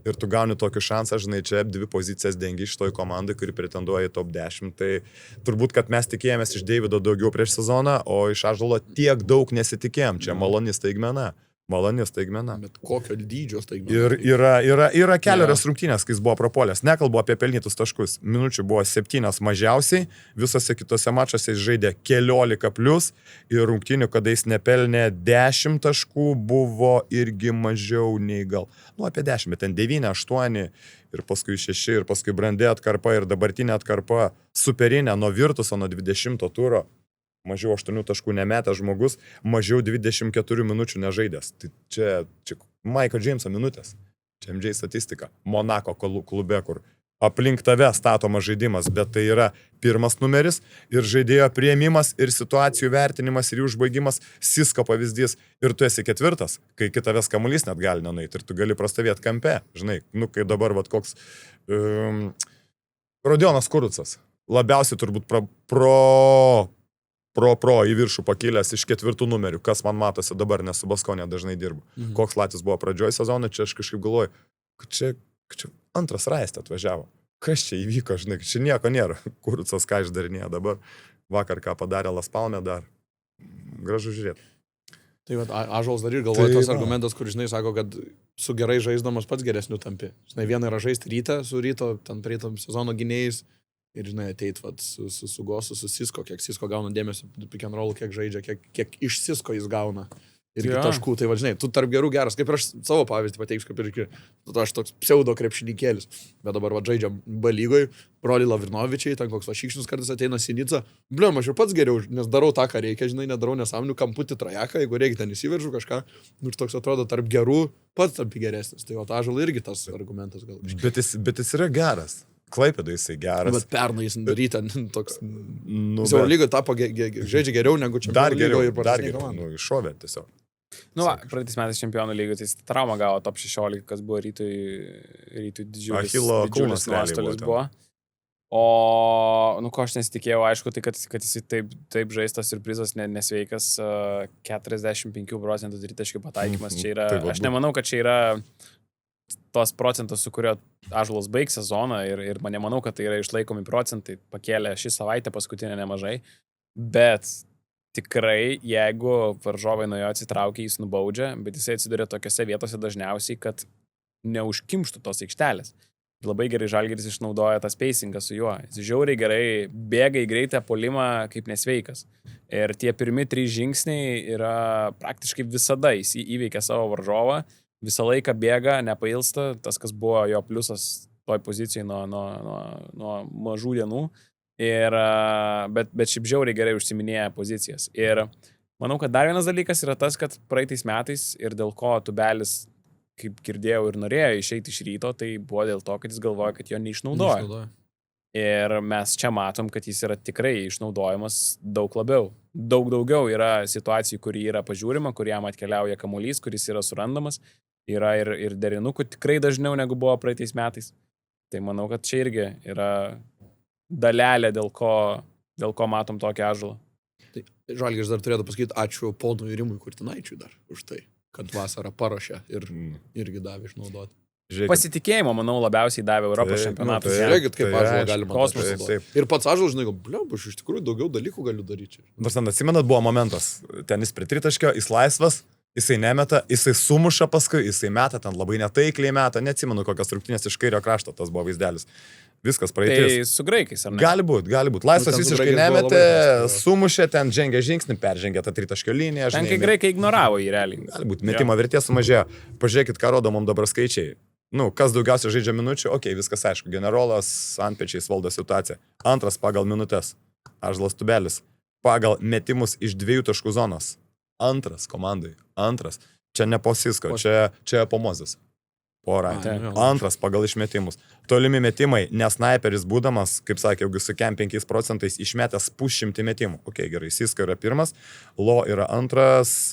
ir tu gauni tokį šansą, žinai, čia 2 pozicijas dengi šitoj komandai, kuri pretenduoja į top 10, tai turbūt, kad mes tikėjomės iš Deivido daugiau prieš sezoną, o iš Ąžuolo tiek daug nesitikėjom, čia maloni staigmena. Bet kokio dydžio staigmena? Ir yra kelios rungtynės, kai jis buvo prapuolęs. Nekalbu apie pelnytus taškus. Minučių buvo 7 mažiausiai, visose kitose mačuose jis žaidė 14+, ir rungtynių, kada jis nepelnė 10 taškų, buvo irgi mažiau nei gal. Apie 10, bet ten 9, 8 ir paskui 6, ir paskui brandė atkarpa ir dabartinė atkarpa superinė nuo Virtuso, nuo 20 turo. Mažiau 8 taškų nemetęs žmogus, mažiau 24 minučių nežaidęs. Tai čia Michael Jameso minutės. Čia MJ statistika. Monako klube, kur aplink tave statomas žaidimas, bet tai yra 1 numeris ir žaidėjo priėmimas ir situacijų vertinimas ir jų užbaigimas, Sisko pavyzdys. Ir tu esi 4, kai kitavęs kamuolys net gali nenueiti ir tu gali prastovėti kampe. Žinai, kai dabar koks Rodionas Kurucas. Labiausiai turbūt pro į viršų pakilęs iš 4 numerių, kas man matosi dabar, nes su Baskonė dažnai dirbu. Koks Latis buvo pradžioj sezono, čia aš kažkaip galvoju, kad čia antras raistė atvažiavo. Kas čia įvyko, žinai, čia nieko nėra. Kurucas ką išdarinėjo dabar, vakar ką padarė Las Palme dar. Gražu žiūrėti. Tai Ąžuolas dar ir galvoja tas argumentas, kur, žinai, sako, kad su gerai žaisdamas pats geresniu tampi. Žinai, viena yra žaisti rytą su ryto, ten praeitam sezono gynėjais. Ir, žinai, ateit su Gosu, su Sisko, kiek Sisko gauna dėmesio, pick and roll, kiek žaidžia, kiek iš Sisko jis gauna. Ir taškų, tai žinai, tu tarp gerų geras, kaip aš savo pavyzdį pateiksiu, kaip ir aš toks pseudo krepšininkėlis. Bet dabar žaidžia B lygoj, broli Lavrinovičiai, ten koks Šikšnius kartais ateina Sinica. Bliam, aš ir pats geriau, nes darau tą, ką reikia, žinai, nedarau nesąmonių, kamputį trajeką, jeigu reikia ten įsiveržu kažką. Ir toks atrodo, tarp gerų pats tampi geresnis. Tai Ąžuolui irgi tas argumentas gal. Bet jis yra geras. Klaipėdai jisai geras. Bet pernai jis ryte toks... Savo lygoje tapo žaidžia geriau negu čia. Dar geriau, iššovė tiesiog. Praeitais metais čempionų lygoje tai traumą gavo top 16, kas buvo rytui didžiulis nuostolis buvo. O, ko aš nesitikėjau, aišku, tai kad jis taip žaistas ir prizas nesveikas, 45% tritaškių pataikymas. Čia yra, aš nemanau, kad čia yra tos procentus, su kurio Ąžuolas baigs sezoną ir nemanau, kad tai yra išlaikomi procentai, pakėlė šį savaitę paskutinę nemažai, bet tikrai, jeigu varžovai nuo jo atsitraukia, jis nubaudžia, bet jisai atsiduria tokiose vietose dažniausiai, kad neužkimštų tos aikštelės. Labai gerai Žalgiris išnaudoja tą spacingą su juo. Jis žiauriai gerai bėga į greitą puolimą kaip nesveikas. Ir tie pirmi 3 žingsniai yra praktiškai visada jis įveikia savo varžovą, visą laiką bėga, nepailsta, tas, kas buvo jo pliusas toj pozicijai nuo mažų dienų, bet šiaip žiauriai gerai užsiminėja pozicijas. Ir manau, kad dar vienas dalykas yra tas, kad praeitais metais ir dėl ko Tubelis, kaip girdėjau, ir norėjo išeiti iš Ryto, tai buvo dėl to, kad jis galvoja, kad jo neišnaudoja. Ir mes čia matom, kad jis yra tikrai išnaudojamas daug labiau. Daug daugiau yra situacijų, kur yra pažiūrima, kur jam atkeliauja kamuolys, kuris yra surandamas. Yra ir derinukų tikrai dažniau negu buvo praeitais metais. Tai manau, kad čia irgi yra dalelė, dėl ko matom tokį Ąžuolą. Tai Žalgiris dar turėtų pasakyti ačiū ponui Rimui Kurtinaičiui dar už tai, kad vasarą paruošė ir irgi davė išnaudoti. Žiūrėkit. Pasitikėjimo, manau, labiausiai davė Europos čempionatas. Žiūrėkit, kaip Ąžuolą galima naudoti. Ir pats Ąžuolas, žinai, aš iš tikrųjų daugiau dalykų galiu daryti. Nors ten atsimenat, buvo momentas, ten jis prie tritaškio, jis laisvas, jisai nemeta, jisai sumuša paskui, jisai meta, ten labai netaikliai meta, neatsimenu, kokios rungtynės iš kairio krašto, tas buvo vaizdelis. Viskas praeitis. Tai su graikais, ar ne? Gali būt. Laisvas visiškai nemetė, sumušė, ten žengė žingsnį, peržengė tą tritaškio liniją. Ten kai graikai ignoravo jį realiai. Gali būt, metimo vertė sumažėjo. Pažiūrėkit, ką rodo mums dabar skaičiai. kas daugiausiai žaidžia minučių, viskas aišku, generolas antpečiais valdo situaciją. Antras pagal minutės, Ąžuolas Tubelis, pagal metimus iš 2 taškų zonos. Antras komandai, Čia ne po Sisko, čia po Mozės. Antras pagal išmetimus. Tolimi metimai, nes sniperis būdamas, kaip sakė, su 5% išmetęs 100 metimų. Gerai, Sisko yra pirmas, Lo yra antras,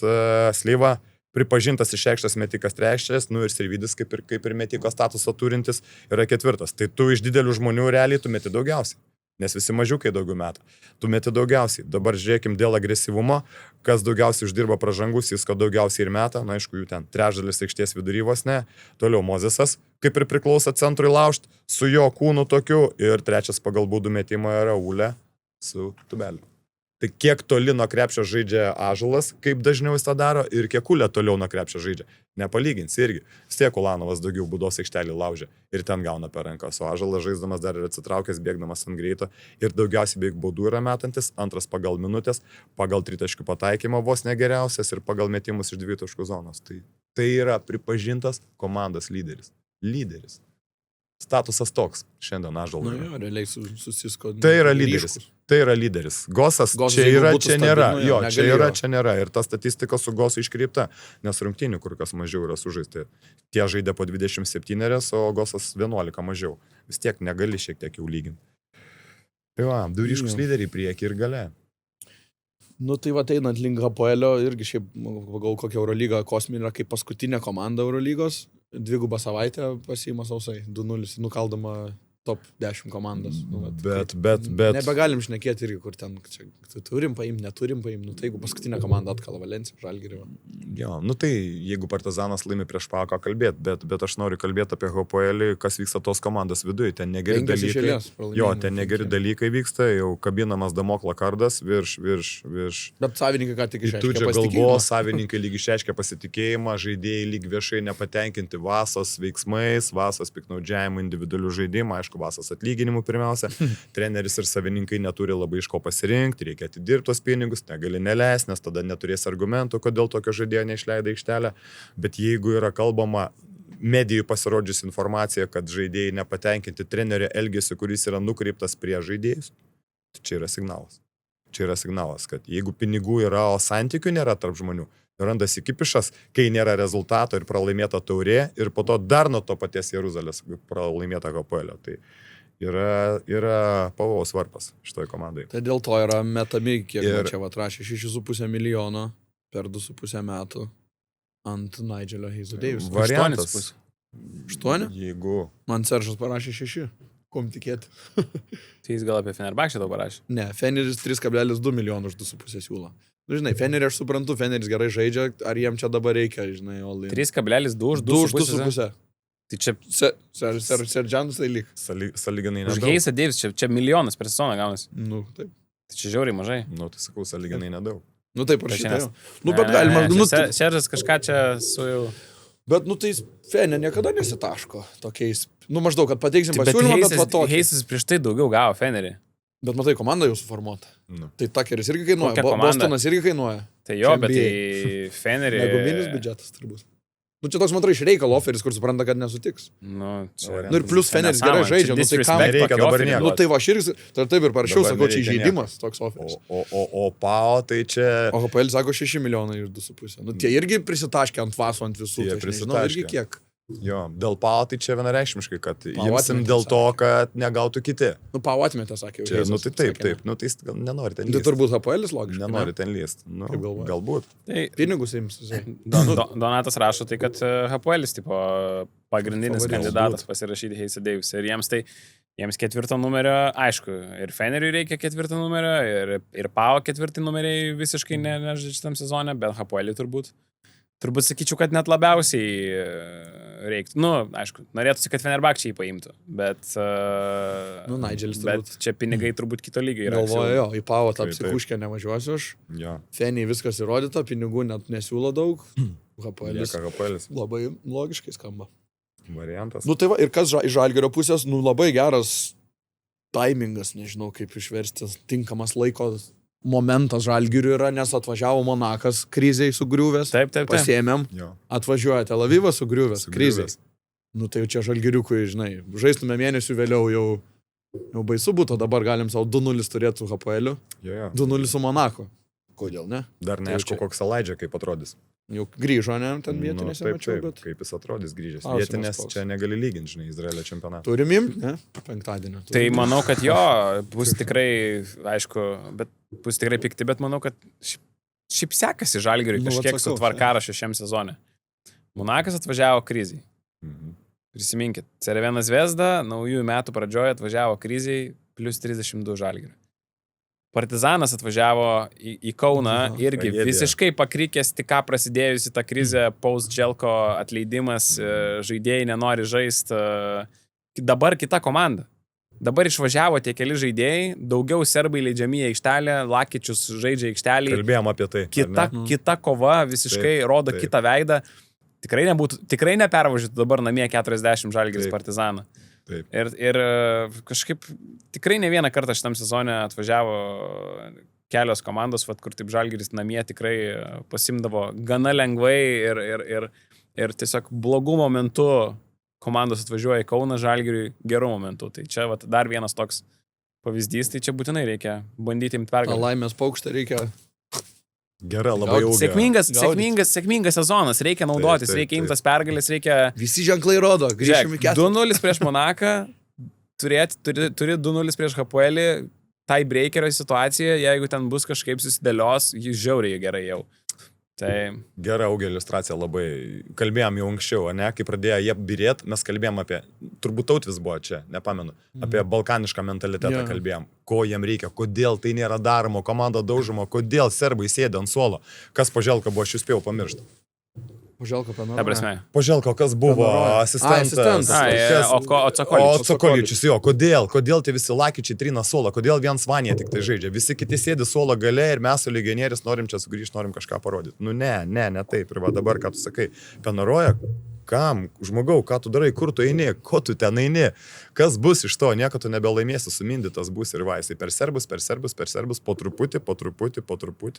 Slyva pripažintas išreikštas metikas trečias, ir Sirvidis, kaip ir metiko statusą turintis, yra ketvirtas. Tai tu iš didelių žmonių realiai tu meti daugiausiai. Nes visi mažiukai daugiau metų. Tu meti daugiausiai. Dabar žiūrėkim dėl agresyvumo, kas daugiausiai uždirba pražangus, Sisko daugiausiai ir meta, aišku, jų ten trečdalis aikštės vidurybos, ne. Toliau Mozesas, kaip ir priklauso centrui laužt, su jo kūnu tokiu, ir trečias pagal būdų metimą yra Ūlė su Tubeliu. Tai kiek toli nuo krepšio žaidžia Ąžuolas, kaip dažniau jis tą daro, ir kiek Ūlė toliau nuo krepšio žaidžia. Nepalyginsi irgi. Vis tiek Ulanovas daugiau būdos aikštelį laužia ir ten gauna per rankas. O Ąžuolas žaisdamas dar ir atsitraukęs, bėgdamas ant greito ir daugiausiai beveik baudų yra metantis, antras pagal minutės, pagal 3 taškų pataikymą vos negeriausias ir pagal metimus iš 2 taškų zonos. Tai yra pripažintas komandos lyderis. Statusas toks šiandien Ąžuolui. Realiai susisko. Tai yra lyderis. Gosas čia yra, čia nėra. Čia nėra. Ir ta statistika su Gosu iškreipta, nes rungtynių kur kas mažiau yra sužaisti. Tie žaidė po 27, o Gosas 11 mažiau. Vis tiek negali šiek tiek jau lyginti. Tai va, 2 ryškus lyderiai prieki ir gale. Tai va, einant link Hapoelio, irgi šiaip, gal kokia Eurolyga kosminė yra kaip paskutinė komanda Eurolygos. 2 savaitę pasiima sausai, 2-0, nukaldama top 10 komandos. Bet. Nebegalim šnekėti irgi, kur ten, turim paimti, neturim paimti. Tai jeigu paskutinė komanda atkala Valencija, Žalgirio. Jo, tai jeigu Partizanas laimi prieš Paką kalbėti, bet aš noriu kalbėti apie Hapoelį, kas vyksta tos komandos viduje. Ten negeri dalykai. Ten negeri dalykai vyksta, jau kabinamas Damoklo kardas virš. Bet savininkai ką tik išreiškė pasitikėjimą. Savininkai lyg išreiškė pasitikėjimą, žaidėjai lyg viešai nepatenkinti Vasos veiksmais, Vasos piknaudžiavimų individualių žaidimų, aišku, Vasas atlyginimų pirmiausia, treneris ir savininkai neturi labai iš ko pasirinkti, reikia atidirbti tos pinigus, negali neleis, nes tada neturės argumentų, kodėl tokio žaidėjo neišleido aikštelę, bet jeigu yra kalbama medijų pasirodžius informacija, kad žaidėjai nepatenkinti trenerio elgesį, kuris yra nukreiptas prie žaidėjus, tai čia yra signalas. Čia yra signalas, kad jeigu pinigų yra, o santykių nėra tarp žmonių, randasi kipišas, kai nėra rezultato ir pralaimėta taurė ir po to dar nuo to paties Jeruzalės pralaimėta Hapoelio. Tai yra pavojaus varpas šitoj komandai. Tai dėl to yra metami, kiek čia rašė, 6,5 milijono per 2,5 metų ant Nigelio Heiso Davis. Variantas. 8? Jeigu. Man Seržas parašė 6. Kom tikėti? Tai jis gal apie Fenerbahčę tau parašė? Ne, Feneris 3,2 milijonų už 2,5 siūlo. Žinai, Fenerį aš suprantu, Feneris gerai žaidžia, ar jiem čia dabar reikia, žinai, Olin. 3,2 už 2,5. Tai čia... Serdžianus tai lyg. Saliginai nedaug. Už Heisą Davis čia milijonas per sezoną gaunasi. Taip. Tai čia žiauriai mažai. Tai sakau, saliginai nedaug. Taip, prašyta jau. Bet galima... Seržas kažką čia su jau... Bet, tai Fenė niekada nesitaško tokiais... Maždaug, kad pateiksim pasiūlymą, bet va tokį. Heisas prieš tai daugiau gavo Fenerį. Bet matai, komanda jau suformuota. Tai Takeris irgi kainuoja, Bostonas irgi kainuoja. Tai jo, bet tai Fenerį... Neguminis biudžetas turbūt. Čia toks, man atrodo, iš reikalo oferis, kur supranta, kad nesutiks. Ir plus Feneris gerai žaidžia, tai kam reikia dabar nieko. Tai va, aš irgi, taip ir parašiau, sakau, čia žaidimas toks oferis. O Pao, tai čia... O Hapoelis sako 6 milijonai ir 2,5. Tie irgi prisitaškė ant Vaso, ant visų. Jie prisitaškė. Irgi kiek. Jo, dėl Pao tai čia vienareikšmiškai, kad imsim dėl to, kad negautų kiti. Pao atmetė, sakė. Tai taip. Tai gal nenori ten lyst. Tai turbūt Hapoelis logiškai. Nenori ten lyst. Galbūt. Tai pinigus ims. Donatas rašo tai, kad Hapoelis tipo pagrindinis kandidatas pasirašyti Heisą Davisą. Ir jiems 4 numerio, aišku, ir Feneriui reikia 4 numerio, ir Pao 4 numeriai visiškai nežaidžia šitam sezone, bet Hapoelį turbūt sakyčiau, kad net labiausiai reiktų. Aišku, norėtųsi, kad Fenerbahčė jį paimtų, bet... Nigelis turbūt. Bet čia pinigai turbūt kito lygio yra. Galvoju, į Pavo tą psichuškę nevažiuosiu aš. Feniai viskas įrodyta, pinigų net nesiūlo daug. Hapoelis. Labai logiškai skamba. Variantas. Tai va, ir kas iš Žalgirio pusės, labai geras taimingas, nežinau kaip išversti, tinkamas laiko momentas Žalgiriui yra, nes atvažiavo Monakas krizei sugriuvęs. Taip. Pasiėmėm, atvažiuoja Tel Avivas sugriuvęs, krizės. Nu tai jau čia Žalgiriukui, žinai, žaistume mėnesių vėliau jau baisu būtų, dabar galim savo 2-0 turėti su Hapoeliu, 2-0 su Monako. Kodėl, ne? Dar neaišku, koks Alaidžia kaip atrodys. Jau grįžo, ne, ten vietinėse mačiau, bet... Kaip jis atrodys grįžęs. Vietinės čia negali lyginti, žinai, Izraelio čempionatą. Turim imti, ne? Penktadienį. Tai manau, kad jo, bus tikrai, aišku, bet bus tikrai pikti, bet manau, kad šiaip sekasi Žalgiriui kažkiek su tvarkarašiu šiam sezone. Monakas atvažiavo krizai. Prisiminkit, Cervena Zvezda naujųjų metų pradžioje atvažiavo krizai plus 32 Žalgiriui. Partizanas atvažiavo į Kauną irgi visiškai pakrikęs, tik ką prasidėjusi ta krizė, post-Dželko atleidimas, žaidėjai nenori žaisti. Dabar kita komanda. Dabar išvažiavo tie keli žaidėjai, daugiau serbai leidžiami į aikštelę, Lakičius žaidžia aikštelį. Kalbėjom apie tai. Kita kova visiškai rodo kitą veidą. Tikrai nepervažiuotų dabar namie 40 Žalgiris Partizaną. Taip. Ir kažkaip tikrai ne vieną kartą šitam sezone atvažiavo kelios komandos, kur taip Žalgiris namie tikrai pasimdavo gana lengvai ir tiesiog blogų momentų komandos atvažiuoja į Kauną, Žalgiriui gerų momentų. Tai čia dar vienas toks pavyzdys, tai čia būtinai reikia bandyti imti pergalę. Laimės paukštą reikia... Gera, labai ilga. Sėkmingas sezonas, reikia naudotis, taip, reikia imtas pergalės, reikia... Visi ženklai rodo, grįžim į 2-0 prieš Monaką, turi 2-0 prieš Hapoelį, tai breakerio situacija, jeigu ten bus kažkaip susidėlios, jis žiauriai gerai jau. Tai... Gera augia iliustracija labai. Kalbėjom jau anksčiau, ne? Kai pradėjo jie birėt, mes kalbėjom apie, turbūt Tautvis buvo čia, nepamenu, apie balkanišką mentalitetą kalbėjom. Ko jiem reikia, kodėl tai nėra daroma, komanda daužoma, kodėl serbai sėdė ant suolo. Kas po Želko buvo, aš jau spėjau pamiršti. Po Želko, kas buvo asistentas. O Cokoličius, jo, kodėl tie visi Lakičiai trina suolą, kodėl vien Svanija tik tai žaidžia. Visi kiti sėdi suolo gale ir mes su legionierius norim čia sugrįžti, norim kažką parodyti. Nu ne taip. Ir va dabar, ką tu sakai, Penaroja, kam, žmogau, ką tu darai, kur tu eini, ko tu ten eini, kas bus iš to, nieko tu nebelaimėsi, sumindytas bus ir va, jisai per serbus, po truputį,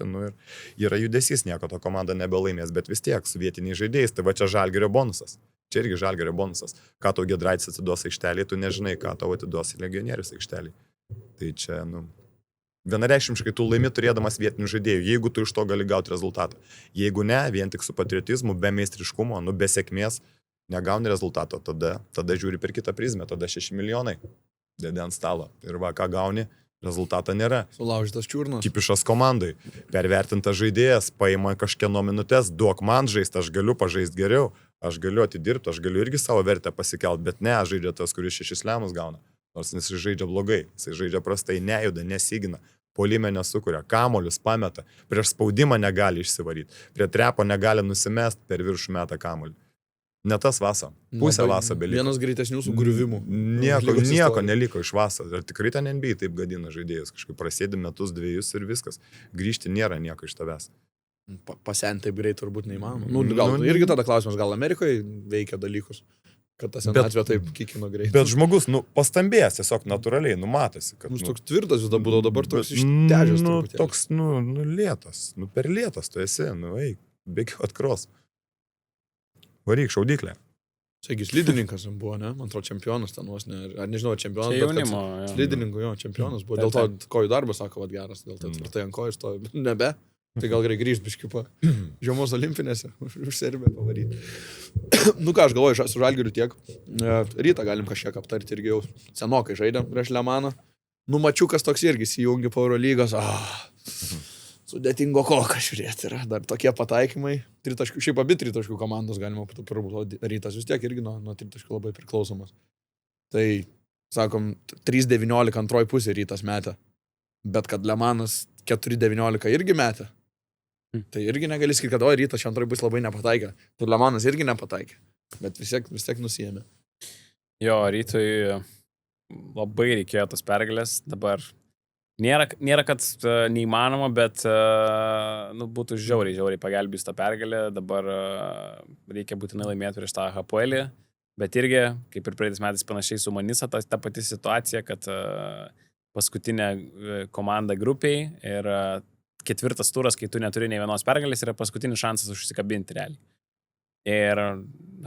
nu ir yra judesys, nieko to komanda nebelaimės, bet vis tiek su vietiniais žaidėjais, tai va čia Žalgirio bonusas, čia irgi Žalgirio bonusas, ką tau Giedraitis atiduos aikštelį, tu nežinai, ką tau atiduos legionierius aikštelį, tai čia, nu... Vienareikšmiškai tu laimi turėdamas vietinių žaidėjų, jeigu tu iš to gali gauti rezultatą. Jeigu ne, vien tik su patriotizmu, be meistriškumo, be sėkmės negauni rezultato, tada žiūri per kitą prizmę, tada 6 milijonai dėdė ant stalo. Ir va, ką gauni, rezultato nėra. Sulaužytas čiurnas. Kipišas komandai, pervertintas žaidėjas, paima kažkieno minutės, duok man žaisti, aš galiu pažaisti geriau, aš galiu atidirbti, aš galiu irgi savo vertę pasikelti, bet ne, žaidžia tas, kuris 6 lemus gauna. Nors jis žaidžia blogai, jis žaidžia prastai, nejuda, nesigina, puolime nesukuria, kamuolius pameta, prieš spaudimą negali išsivaryti, prie trepo negali nusimest, per viršų metą kamuolį. Ne tas Vasa, pusė Vasa beliko. Vienas greitesnių sugriuvimų. Nieko neliko iš Vasa. Ir tikrai ten NBA taip gadina žaidėjus, kažkaip prasėdi metus, 2 ir viskas. Grįžti nėra nieko iš tavęs. Pasenti taip greit turbūt neįmanoma. Irgi tada klausimas, gal Amerikoje veikia dalykus. Kad tas senatvė taip kikino greitai. Bet žmogus, pastambėjęs tiesiog natūraliai, matosi, kad... Toks tvirtas vis būdavo, dabar toks ištežęs. Toks, lėtas, per lėtas tu esi, eik, bėgiuot kros. Varyk, šaudyklė. Sakyk, slidininkas buvo, ne? Man atrodo, čempionas ten vos, ne? Ar nežinau, čempionas, jaunimo, slidininkų, čempionas buvo. Dėl to kojų darbas, sako, geras, dėl to tvirtai ant kojų stovi. Nebe. Tai gal gerai grįžt biškį po žiemos olimpinėse, už Serbiją pavaryti. Nu ką, aš galvoju, su Žalgiriu tiek. Rytą galim kažkiek aptarti, irgi jau senokai žaidėm prieš Lemaną. Nu, Mačiukas toks irgi įjungi po Eurolygos. Sudėtingo koką žiūrėti yra. Dar tokie pataikymai. Šiaip abi tritaškų komandos galima turbūt. Rytas vis tiek irgi nuo tritaškų labai priklausomas. Tai, sakom, 3-19 antroji pusė Rytas metė. Bet kad Lemanas 4-19 irgi metė. Tai irgi negali sakyti, kad Rytas šią antroji bus labai nepataikė. Tai Lemanas irgi nepataikė. Bet vis tiek nusijėmė. Jo, Rytui labai reikėjo tos pergalės. Dabar nėra kad neįmanoma, bet būtų žiauriai pagelbės tą pergalę. Dabar reikia būtinai laimėti prieš tą Hapoelį. Bet irgi, kaip ir praeitais metais panašiai su Manisa, ta pati situacija, kad paskutinė komanda grupiai ir 4. turas, kai tu neturi nei vienos pergalės, yra paskutinis šansas užsikabinti realiai. Ir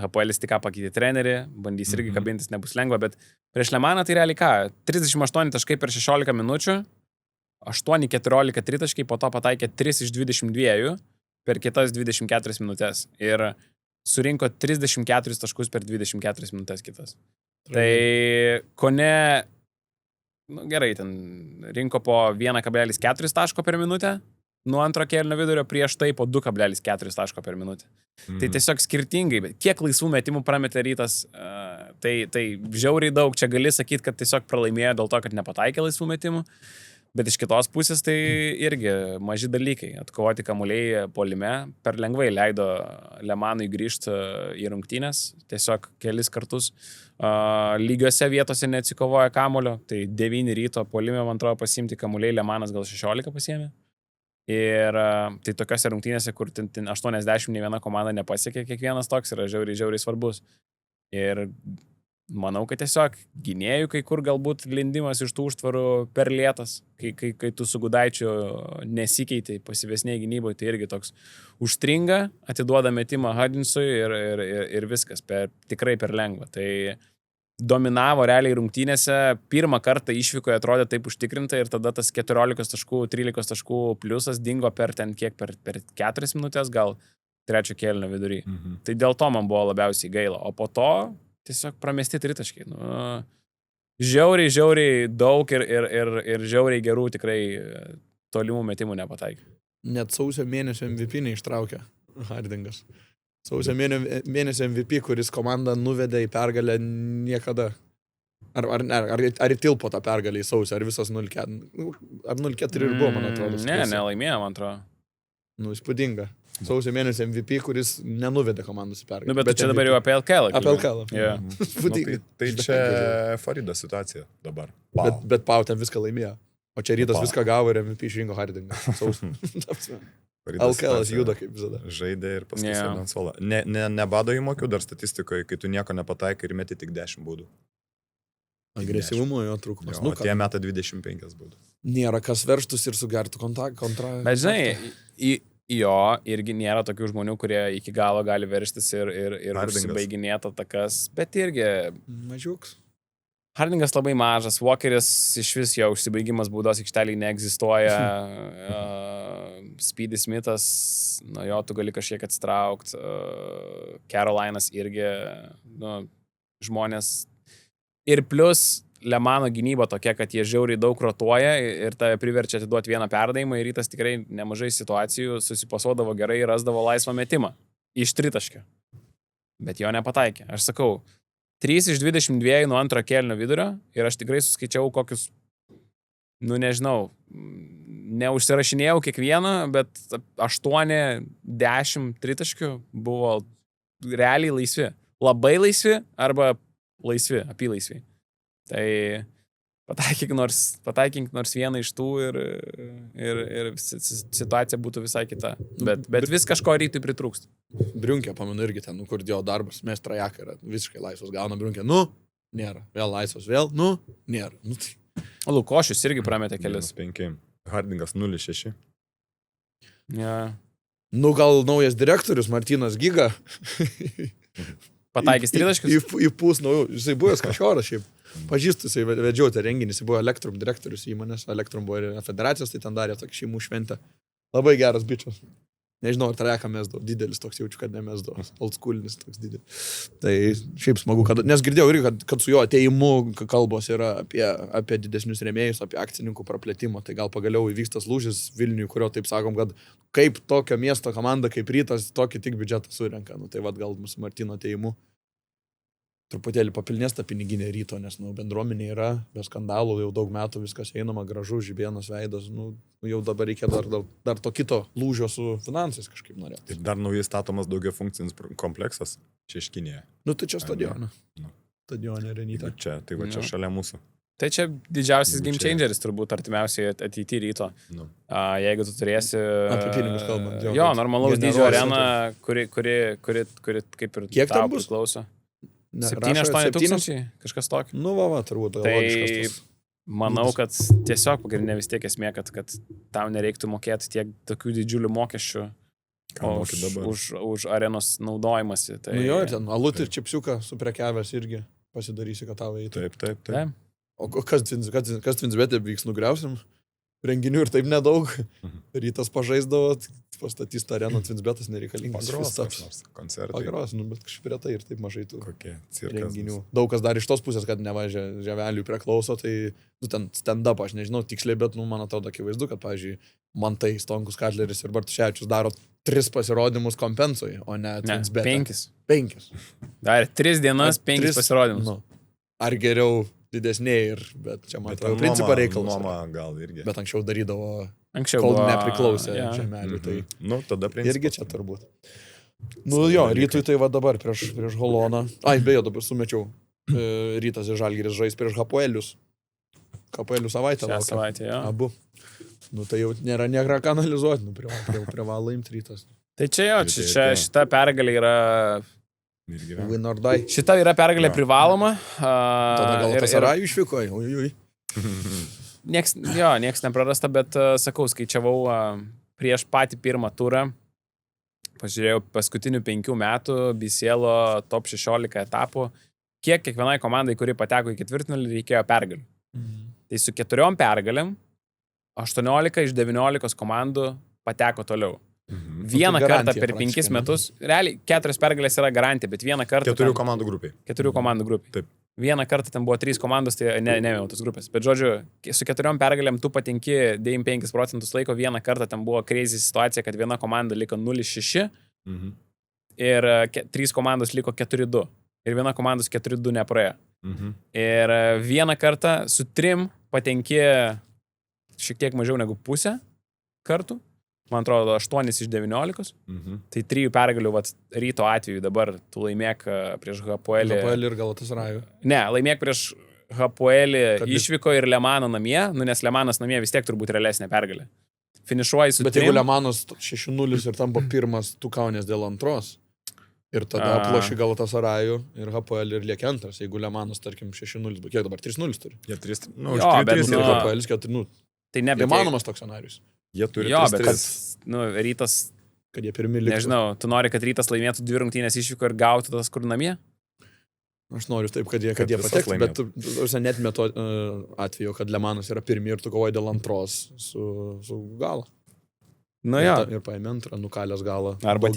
HPL'is tik ką pakeitė trenerį, bandys irgi kabintis, nebus lengva, bet prieš Lemaną tai realiai ką, 38 taškai per 16 minučių, 8-14 tritaškai, po to pataikė 3 iš 22 per kitas 24 minutės ir surinko 34 taškus per 24 minutės kitas. Tai kone, gerai, ten rinko po 1,4 taško per minutę, nuo antro kėlinio vidurio, prieš tai po 2,4 taško per minutę. Tai tiesiog skirtingai, bet kiek laisvų metimų prametė Rytas, tai žiauriai daug, čia gali sakyti, kad tiesiog pralaimėjo dėl to, kad nepataikė laisvų metimų, bet iš kitos pusės tai irgi maži dalykai. Atkovoti kamuoliai puolime per lengvai leido Lemanui grįžti į rungtynes, tiesiog kelis kartus lygiose vietose neatsikovoja kamuolio, tai 9 Ryto puolime, man atrodo, pasiimti kamuoliai, Lemanas gal 16 pasiėmė. Ir tai tokiose rungtynėse, kur 80 nei viena komanda nepasiekė, kiekvienas toks yra žiauriai svarbus. Ir manau, kad tiesiog gynėjų kai kur galbūt lindimas iš tų užtvarų per lėtas, kai tu su Gudaičiu nesikeitei pasyvesniai gynyboje, tai irgi toks užstringa, atiduoda metimą Hutchinsui ir viskas, tikrai per lengva. Tai dominavo realiai rungtynėse, pirmą kartą išvykoje atrodė taip užtikrinta ir tada tas 14 taškų, 13 taškų pliusas dingo per 4 minutės, gal trečio kėlinio vidury. Tai dėl to man buvo labiausiai gaila, o po to tiesiog pramesti tritaškai. Žiauriai daug ir žiauriai gerų tikrai tolimų metimų nepataikė. Net sausio mėnesio MVP neištraukė Hardingas. Sausio mėnesio MVP, kuris komandą nuvedė į pergalę niekada. Ar įtilpo tą pergalę į sausio, ar visas 0-4? Ar 0-4 ir buvo, man atrodo. Nelaimėjo, man atrodo. Įspūdinga. Sausio mėnesio MVP, kuris nenuvedė komandos į pergalę. Bet čia dabar jau apie LKL. Apie LKL. Yeah. Tai čia Farido situacija dabar. Bet Pau ten viską laimėjo. O čia Rytas viską gavo ir MVP išrinko Hardingą. LKL juda kaip visada. Žaidė ir paskui ant suolo. Nebado įmokių dar statistikoje, kai tu nieko nepataikai ir meti tik 10 baudų. Agresyvumo jo trūkumas. O tie meta 25 baudų. Nėra kas verštus ir sugertų kontrą. Bet žinai, jo irgi nėra tokių žmonių, kurie iki galo gali verštis ir užsibaiginėti atakas, bet irgi mažiuks. Hardingas labai mažas, Walkeris iš vis jo užsibaigimas baudos aikštelėje neegzistuoja, Speedy Smithas, nuo jo tu gali kažkiek atsitraukti, Carolinas irgi, žmonės. Ir plus Lemano gynyba tokia, kad jie žiauriai daug rotuoja ir tave priverčia atiduoti vieną perdavimą ir Rytas tikrai nemažai situacijų susipasuodavo gerai ir rasdavo laisvą metimą iš tritaškio. Bet jo nepataikė. Aš sakau, 3 iš 22 nuo antro kėlinio vidurio ir aš tikrai suskaičiau kokius, nežinau, neužsirašinėjau kiekvieną, bet 8-10 tritaškių buvo realiai laisvi. Labai laisvi arba laisvi, apylaisvi. Tai pataikink nors vieną iš tų ir situacija būtų visai kita. Bet vis kažko Rytui pritrūksta. Briunkė, pamenu, irgi ten, kur jo darbas, mes Trajaka yra visiškai laisvas, gauna Briunkė, nėra, vėl laisvas, vėl, nėra. Lukošius irgi prametė kelis. 5, Hardingas 0-6. Yeah. Gal naujas direktorius, Martynas Giga. Pataikys tritaškius? Įpūs naujų, jisai buvęs kažkoras šiaip. Pažįstu, jisai vedžiau tą renginį, jisai buvo Elektrum direktorius įmonės, Elektrum buvo ir federacijos, tai ten darė tokį šeimų šventę. Labai geras bičias. Nežinau, ar Trajaką mesdavo, didelis toks jaučiu, kad nemesdavo, old schoolinis toks didelis. Tai šiaip smagu, nes girdėjau irgi, kad su jo atėjimu kalbos yra apie didesnius rėmėjus, apie akcininkų praplėtimą, tai gal pagaliau įvyks tas lūžis Vilniui, kurio taip sakom, kad kaip tokio miesto komanda kaip Rytas, tokį tik biudžetą surenka. Tai gal mūsų Martyno atėjimu truputėlį papilnės tą piniginę Ryto, nes bendruomenė yra, be skandalų, jau daug metų viskas einama, gražu, žibienas veidas, jau dabar reikia dar to kito lūžio su finansais kažkaip norėti. Ir dar naujai statomas daugiafunkcinis kompleksas Šeškinėje. Tai čia stadioną. Stadionė Renytė. Tai va čia šalia mūsų. Tai čia didžiausias game changeris turbūt artimiausiai ateityje Ryto. Jeigu tu turėsi... Apie pinigus kalbant. Jo, normalaus dydžio arena, kuri kaip ir kiek tau priklauso. 7-8 tūkstančiai, kažkas tokio. Turbūt. Tai manau, kad tiesiog pagrindinė vis tiek esmė, kad tau nereiktų mokėti tiek tokių didžiulių mokesčių. už arenos naudojimąsi. Tai... Nu jo, ir ten alutį ir čipsiuką suprekiavęs irgi pasidarysi, kad tavo eitų. Taip. O kas Tvinsbet'e vyks, nugriausim? Renginių ir taip nedaug. Rytas pažaisdavo, pastatys tą areną, Tvinsbet'as nereikalingas. Koncertai. Pagros, bet kažkaip retai ir taip mažai tų renginių. Bus. Daug kas dar iš tos pusės, kad nevažia žemelių priklauso, tai ten stand-up, aš nežinau tiksliai, bet man atrodo akivaizdu, kad, pavyzdžiui, Mantai, Stonkus, Katleris ir Bartuševičius daro 3 pasirodymus kompensui, o ne Tvinsbet'e. 5. Dar 3 dienas, 5 pasirodymus. Nu. Ar geriau didesniai, bet čia man atrodo principą reikalas. Nuoma gal irgi. Bet anksčiau darydavo, kol buvo, nepriklausė žemelių. Tai nu, tada principas. Irgi čia turbūt. Nu jo, rytui tai va dabar prieš Holoną. Ai, beje, dabar sumečiau. Rytas ir Žalgiris žais prieš Hapoelius. Hapoelių savaitę. Šią savaitę, jo. Abu. Nu tai jau nėra niekra ką analizuoti, nu privalo imti Rytas. Tai čia jo, šita pergalė yra... Win or die. Šita yra pergalė privaloma. Tada gal tas Arajų išvyko. Nieks neprarasta, bet sakau, skaičiavau prieš patį pirmą turą. Pažiūrėjau paskutinių 5 metų BCL top 16 etapų. Kiek kiekvienai komandai, kuri pateko į ketvirtfinalį, reikėjo pergalių. Tai su 4 pergalėm 18 iš 19 komandų pateko toliau. Vieną kartą per 5 metus, realiai 4 pergalės yra garantija, bet vieną kartą... 4 komandų grupiai. 4 komandų grupiai. Taip. Vieną kartą ten buvo 3 komandos, tai nemėjau tos grupės. Bet žodžiu, su 4 pergalėm tu patenki 95% laiko, vieną kartą ten buvo crazy situacija, kad viena komanda liko 0-6 ir 3 komandos liko 4-2. Ir viena komandos 4-2 nepraėjo. Ir vieną kartą su 3 patenki šiek tiek mažiau negu pusę kartų. Man atrodo, 8 iš 19. Tai 3 pergalių Ryto atveju dabar tu laimėk prieš Hapoelį. Hapoelį ir Galatasarajų. Ne, laimėk prieš Hapoelį išvyko ir Lemaną namie, nes Lemanas namie vis tiek turbūt realesnė pergalė. Finišuoji su 3. Bet jeigu Lemanas 6-0 ir tampa pirmas, tu kaunės dėl antros. Ir tada aploši Galatasarajų ir Hapoelį ir lieki antras. Jeigu Lemanas, tarkim, 6-0, kiek dabar 3-0 turi? Jie 3, ir Hapoelis 4-0. Tai nebeįmanomas toks scenarius. Jie turi 3-3. Bet Rytas... Kad jie pirmi liktų. Nežinau, tu nori, kad Rytas laimėtų 2 rungtynės išvyko ir gautų tas kur namie? Aš noriu taip, kad jie patektų, bet tu net metu atveju, kad Lemanas yra pirmi ir tu kovoji dėl antros su Gala. Nu jo. Ir paėmė antrą, nukalęs Galą. Arba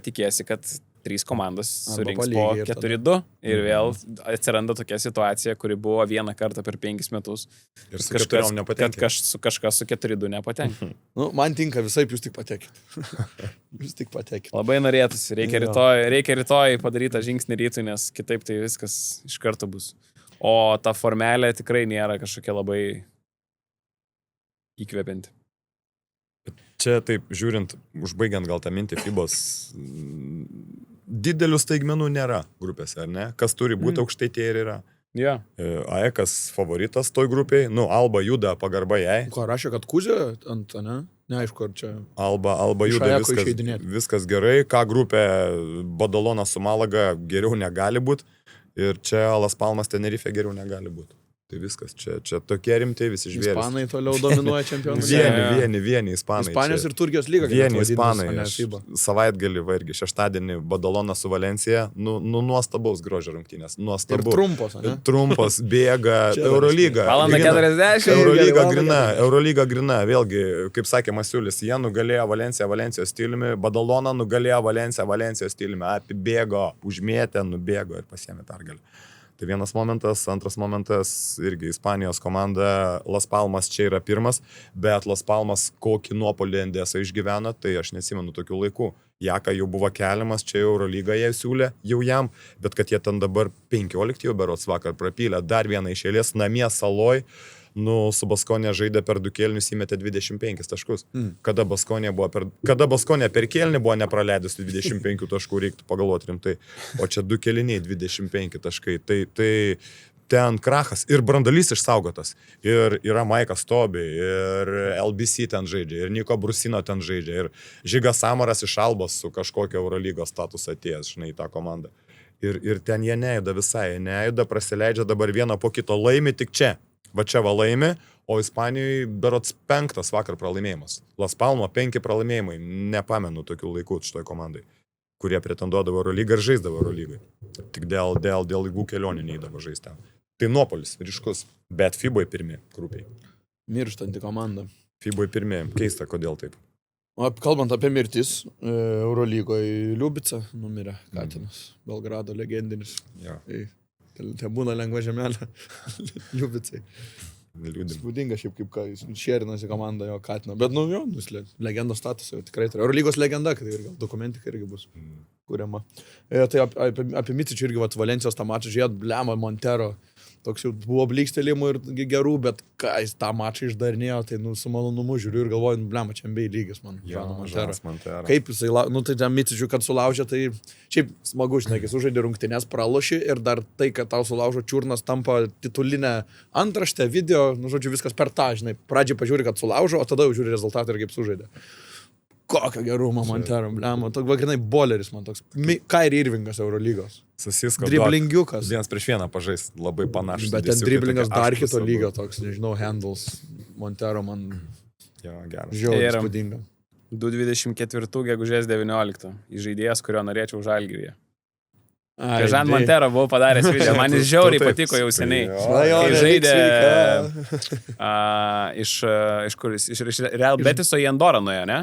tikėsi, kad 3 komandos surinks po 4-2 ir vėl atsiranda tokia situacija, kuri buvo vieną kartą per 5 metus. Ir su 4 nepatenki. Kažkas su 4-2 nepatenki. Nu, man tinka visaip, jūs tik patekit. Jūs tik patekit. Labai norėtųsi. Reikia rytoj padaryti žingsnį rytui, nes kitaip tai viskas iš karto bus. O ta formelė tikrai nėra kažkokia labai įkvepianti. Čia taip, žiūrint, užbaigiant gal tą mintį FIBOS, didelių staigmenų nėra grupėse, ar ne? Kas turi būti aukštai, tie ir yra. Ja. AEKas favoritas toj grupiai, Alba juda, pagarba jai. Ko, rašė, kad Kuzė ant, ne? Neaišku, ar čia... Alba juda, viskas gerai. Ką grupė Badalona su Malaga geriau negali būti. Ir čia Las Palmas Tenerife geriau negali būti. Tai viskas, čia tokie rimtai visi žvėrys. Ispanai toliau dominuoja čempionų. Vieni ispanai. Ispanijos ir Turkijos lyga. Vieni ispanai. Savaitgalį, irgi šeštadienį Badalona su Valencija. Nuostabaus grožio rungtynės. Nuostabu. Ir trumpos, ne? Trumpos, bėga. Eurolyga. Valanda 40. Eurolyga grina. Vėlgi, kaip sakė Masiulis, jie nugalėjo Valencijos stiliumi. Badalona nugalėjo Valencijos stiliumi. Apibėgo, užmėtė, nubėgo ir pasiėmė pergalę. Tai vienas momentas, antras momentas, irgi Ispanijos komanda, Las Palmas čia yra pirmas, bet Las Palmas kokį nuopolį NDS išgyvena, tai aš nesimenu tokių laikų. Jaka jau buvo keliamas, čia Eurolyga jie siūlė jau jam, bet kad jie ten dabar 15 jau berods vakar prapylė, dar vieną iš eilės, namie Saloj, su Baskonė žaidė per 2 kėlinius, įmetė 25 taškus. Kada Baskonė per kėlinį buvo nepraleidus 25 taškų, reiktų pagalvoti rimtai. O čia 2 kėliniai 25 taškai. Tai ten krachas. Ir Brandalys išsaugotas. Ir yra Maikas Tobi, ir LBC ten žaidžia, ir Niko Brusino ten žaidžia, ir Žigas Samaras iš Albos su kažkokio Eurolygos statusą atėjęs, žinai, tą komandą. Ir ten jie nejuda visai, prasileidžia dabar vieną po kito, laimi tik čia. Va čia va laimi, o Ispanijoje berots 5 vakar pralaimėjimas. Las Palmo 5 pralaimėjimai, nepamenu tokių laikų šitoj komandai, kurie pretenduodavo Eurolygą ir žaisdavo Eurolygai. Tik dėl ilgų kelionių neįdavo žaisti ten. Tai nuopolis, ryškus, bet FIBOje pirmi grupiai. Mirštanti komanda. FIBOje pirmi, keista, kodėl taip. O kalbant apie mirtis, Eurolygoje Liubica numirė, Katinas, Belgrado legendinis. Ja. Tai būna lengva žemelė Liubicai. Spūdinga šiaip kaip šėrinasi komanda jo Katino. Bet jo, legendos statusą jau tikrai turi. Eurolygos legenda, kad ir gal dokumentika irgi bus kuriama. Tai apie Micičių irgi Valencijos tą mačą žiūrėt, blema Montero. Toks jau buvo blykstelėjimų ir gerų, bet ką jis tą mačą išdarinėjo, tai su malonumu žiūriu ir galvoju, blema, čia NBA lygis man. Montero. Kaip jisai, tai Micičių, kad sulaužė, tai šiaip smagu, žinai, jis sužaidė rungtynės, pralošė ir dar tai, kad tau sulaužo čiurnas, tampa titulinę antraštę, video, žodžiu, viskas per tą, žinai, pradžiai pažiūri, kad sulaužo, o tada jau žiūri rezultatą ir kaip sužaidė. Kokio gerumo Montero, blema, toks vakrinai boleris man toks. Kyrie Irvingas Eurolygos. Susisko. Driblingiukas. 1-1 pažais, labai panašus. Bet ten driblingas dar kito lygio toks, nežinau, handles. Montero man žiauriai įspūdinga. 224 gegužės 19. Įžaidėjas, kurio norėčiau Žalgiryje. Žan Montero buvau padaręs video, man jis žiauriai patiko jau seniai. Kai žaidė iš Real Betiso į Andorą nuėjo, ne?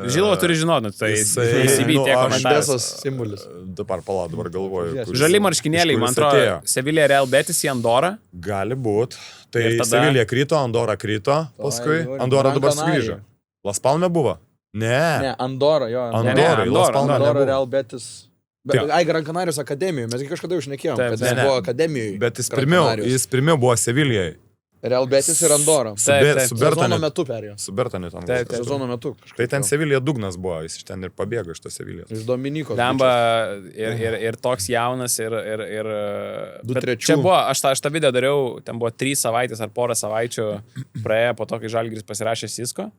Žilvo turi žinoti, tai įsibyti komentaras simbolis. Dabar galvoju. Žali marškinėliai, man atrodo, Sevilija Real Betis į Andorą. Gali būt. Tai tada... Sevilija krito, Andorą krito, paskui Andorą dabar sugrįžo. Las Palme buvo? Ne, Andorą, jo. Andorą Real Betis. Gran Canarijos akademijoje, mes kažkada jau šnekėjom, kad jis buvo akademijoje. Bet jis pirmiau buvo Sevilijoje. Real Betis ir Andorą. Sezono metu perėjo. Su Bertaniu tam. Sezono metu. Tai ten Sevilija dugnas buvo, jis iš ten ir pabėgo iš tos Sevilijos. Iš Dominiko. Lemba ir toks jaunas ir... 2-3. Čia buvo, aš tą video dariau, ten buvo 3 savaitės ar porą savaičių praėjo po to, kai Žalgiris pasirašė Sisko.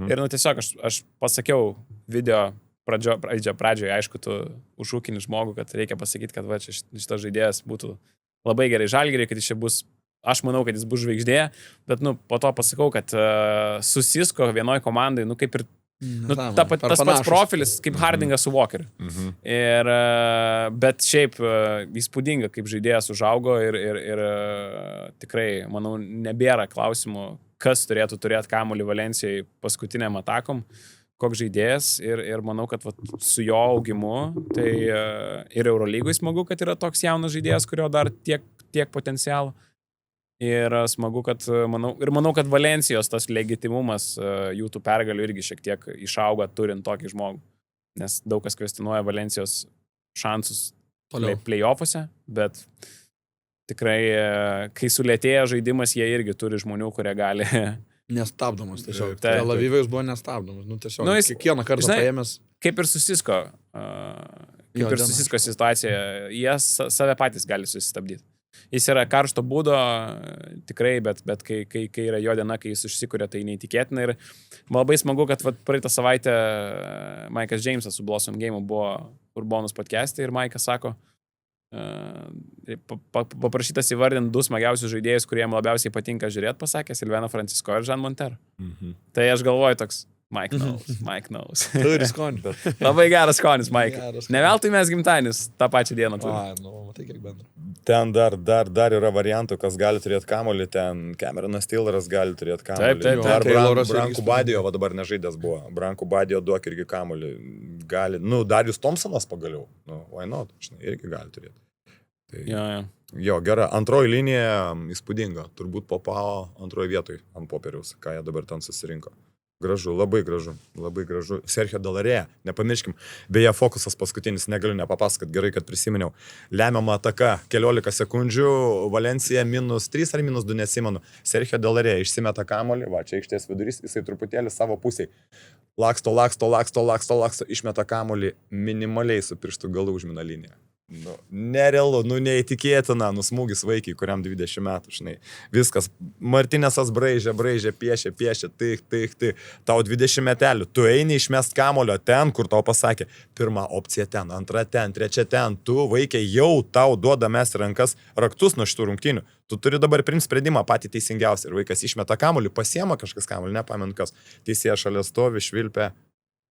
Ir tiesiog aš pasakiau video pradžioje, aišku, tu užšūkini žmogų, kad reikia pasakyti, kad va, šitas žaidėjas būtų labai gerai Žalgiriui, kad jis čia bus... Aš manau, kad jis bus žvaigždė, bet, po to pasakau, kad susisko vienoj komandai, kaip ir, tas pats profilis, kaip Hardingas su Walkeriu. Bet šiaip įspūdinga, kaip žaidėjas užaugo ir tikrai, manau, nebėra klausimų, kas turėtų turėti kamuolį Valencijai paskutiniam atakom, koks žaidėjas ir manau, kad su jo augimu, tai ir Eurolygoj smagu, kad yra toks jaunas žaidėjas, kurio dar tiek potencialo. Ir smagu, kad manau, kad Valencijos tas legitimumas jų tų pergalių irgi šiek tiek išauga turint tokį žmogų. Nes daug kas kvestionuoja Valencijos šansus play-offuose, bet tikrai, kai sulėtėja žaidimas, jie irgi turi žmonių, kurie gali... Nestabdomas tiesiog. Tel Avivai jis buvo nestabdomas. Tiesiog kiekvieną kartą paėmęs. Kaip ir susisko situacija, jie save patys gali susistabdyti. Jis yra karšto būdo, tikrai, bet kai yra jo diena, kai jis užsikuria, tai neįtikėtina. Ir labai smagu, kad praeitą savaitę Maikas Jamesas su Blossom Game buvo Urbonus podcast'e ir Maikas sako, paprašytas įvardinti 2 smagiausius žaidėjus, kurie jam labiausiai patinka žiūrėti, pasakė Silvano Francisco ir Žan Montero. Tai aš galvoju toks, Mike knows. Turi skonį. Labai geras skonis, Mike. Neveltui mes gimtainis tą pačią dieną turime. Tai kiek bendra. Ten dar yra variantų, kas gali turėti kamuolį, ten Cameronas Tayloras gali turėti kamuolį. Taip. Branku Badijo, dabar nežaidęs buvo. Branku Badijo duok irgi kamuolį. Gali, Darius Thompsonas pagaliau. Why not? Irgi gali turėti. Tai, jo, gera. Antroji linija įspūdinga. Turbūt Popao antroji vietoj ant popieriaus, ką jie dabar ten susirinko. Gražu, labai gražu, labai gražu. Sergio Dalarė, nepamirškim. Beje, fokusas paskutinis, negaliu nepapasakot, gerai, kad prisiminiau. Lemiama ataka, 15 sekundžių, Valencija -3 ar -2, nesimenu. Sergio Dalarė išsimeta kamuolį, va, čia aikštės vidurys, jisai truputėlį savo pusiai. Laksto, išmeta kamuolį, minimaliai su pirštų galu užmina liniją. Nerealu, neįtikėtina, smūgis vaikiai, kuriam 20 metų, žinai. Viskas. Martinėsas braižė, piešė, tik. Tau 20 metelių. Tu eini išmest kamulio ten, kur tau pasakė, pirma opcija ten, antra ten, trečia ten. Tu, vaikiai, jau tau duoda mes rankas raktus nuo šitų rungtynių. Tu turi dabar priimti sprendimą patį teisingiausią. Ir vaikas išmeta kamulį, pasiema kažkas kamulį, nepamenu kas. Teisėjas šalia stovi, švilpia,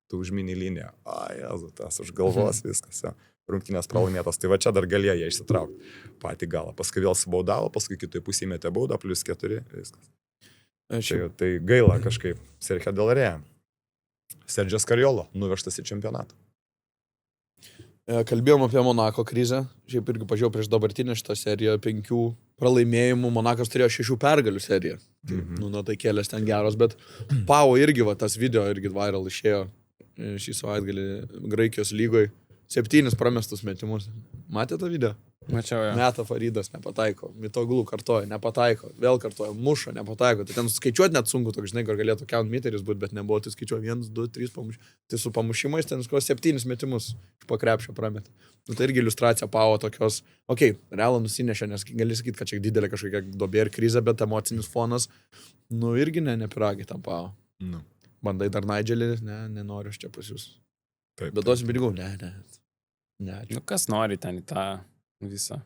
tu užmini liniją. Jezu, tas už galvos viskas. Ja. Rungtynės pralaimėtos, tai va čia dar galėjo jie išsitraukti patį galą. Paskui vėl subaudavo, paskui kitoj pusėje metė baudą, +4, viskas. Tai gaila kažkaip. Sergio Del Rey. Sergio Scariolo nuvežtas į čempionatą. Kalbėjom apie Monako krizę. Šiaip irgi pažiūrėjau prieš dabartinę šitą seriją 5 pralaimėjimų. Monakas turėjo 6 pergalių seriją. Tai kėlės ten geros, bet Pau irgi, tas video irgi viral išėjo šį savaitgalį Graikijos lygoje. 7 pramestus metimus. Matė tą video? Mačiau, jo. Meta Faridas, nepataiko. Mitoglų kartoja, nepataiko. Vėl kartoja, muša, nepataiko. Tai ten skaičiuoti net sunku, toks, žinai, kur galėtų count meteris būti, bet nebuvo, tai skaičiuoja 1, 2, 3 pamušimai. Tai su pamušimais ten 7 metimus iš pakrepšio prametė. Tai irgi iliustracija Pau tokios, realą nusinešė, nes gali sakyti, kad čia didelė kažkokia duobė ir krizė, bet emocinis fonas, irgi nepiragi tam Pau. Bandai dar Nigelį, nenoriu aš čia pas jūs. Taip. Bet duosim pinigų, ne. Kas nori ten į tą visą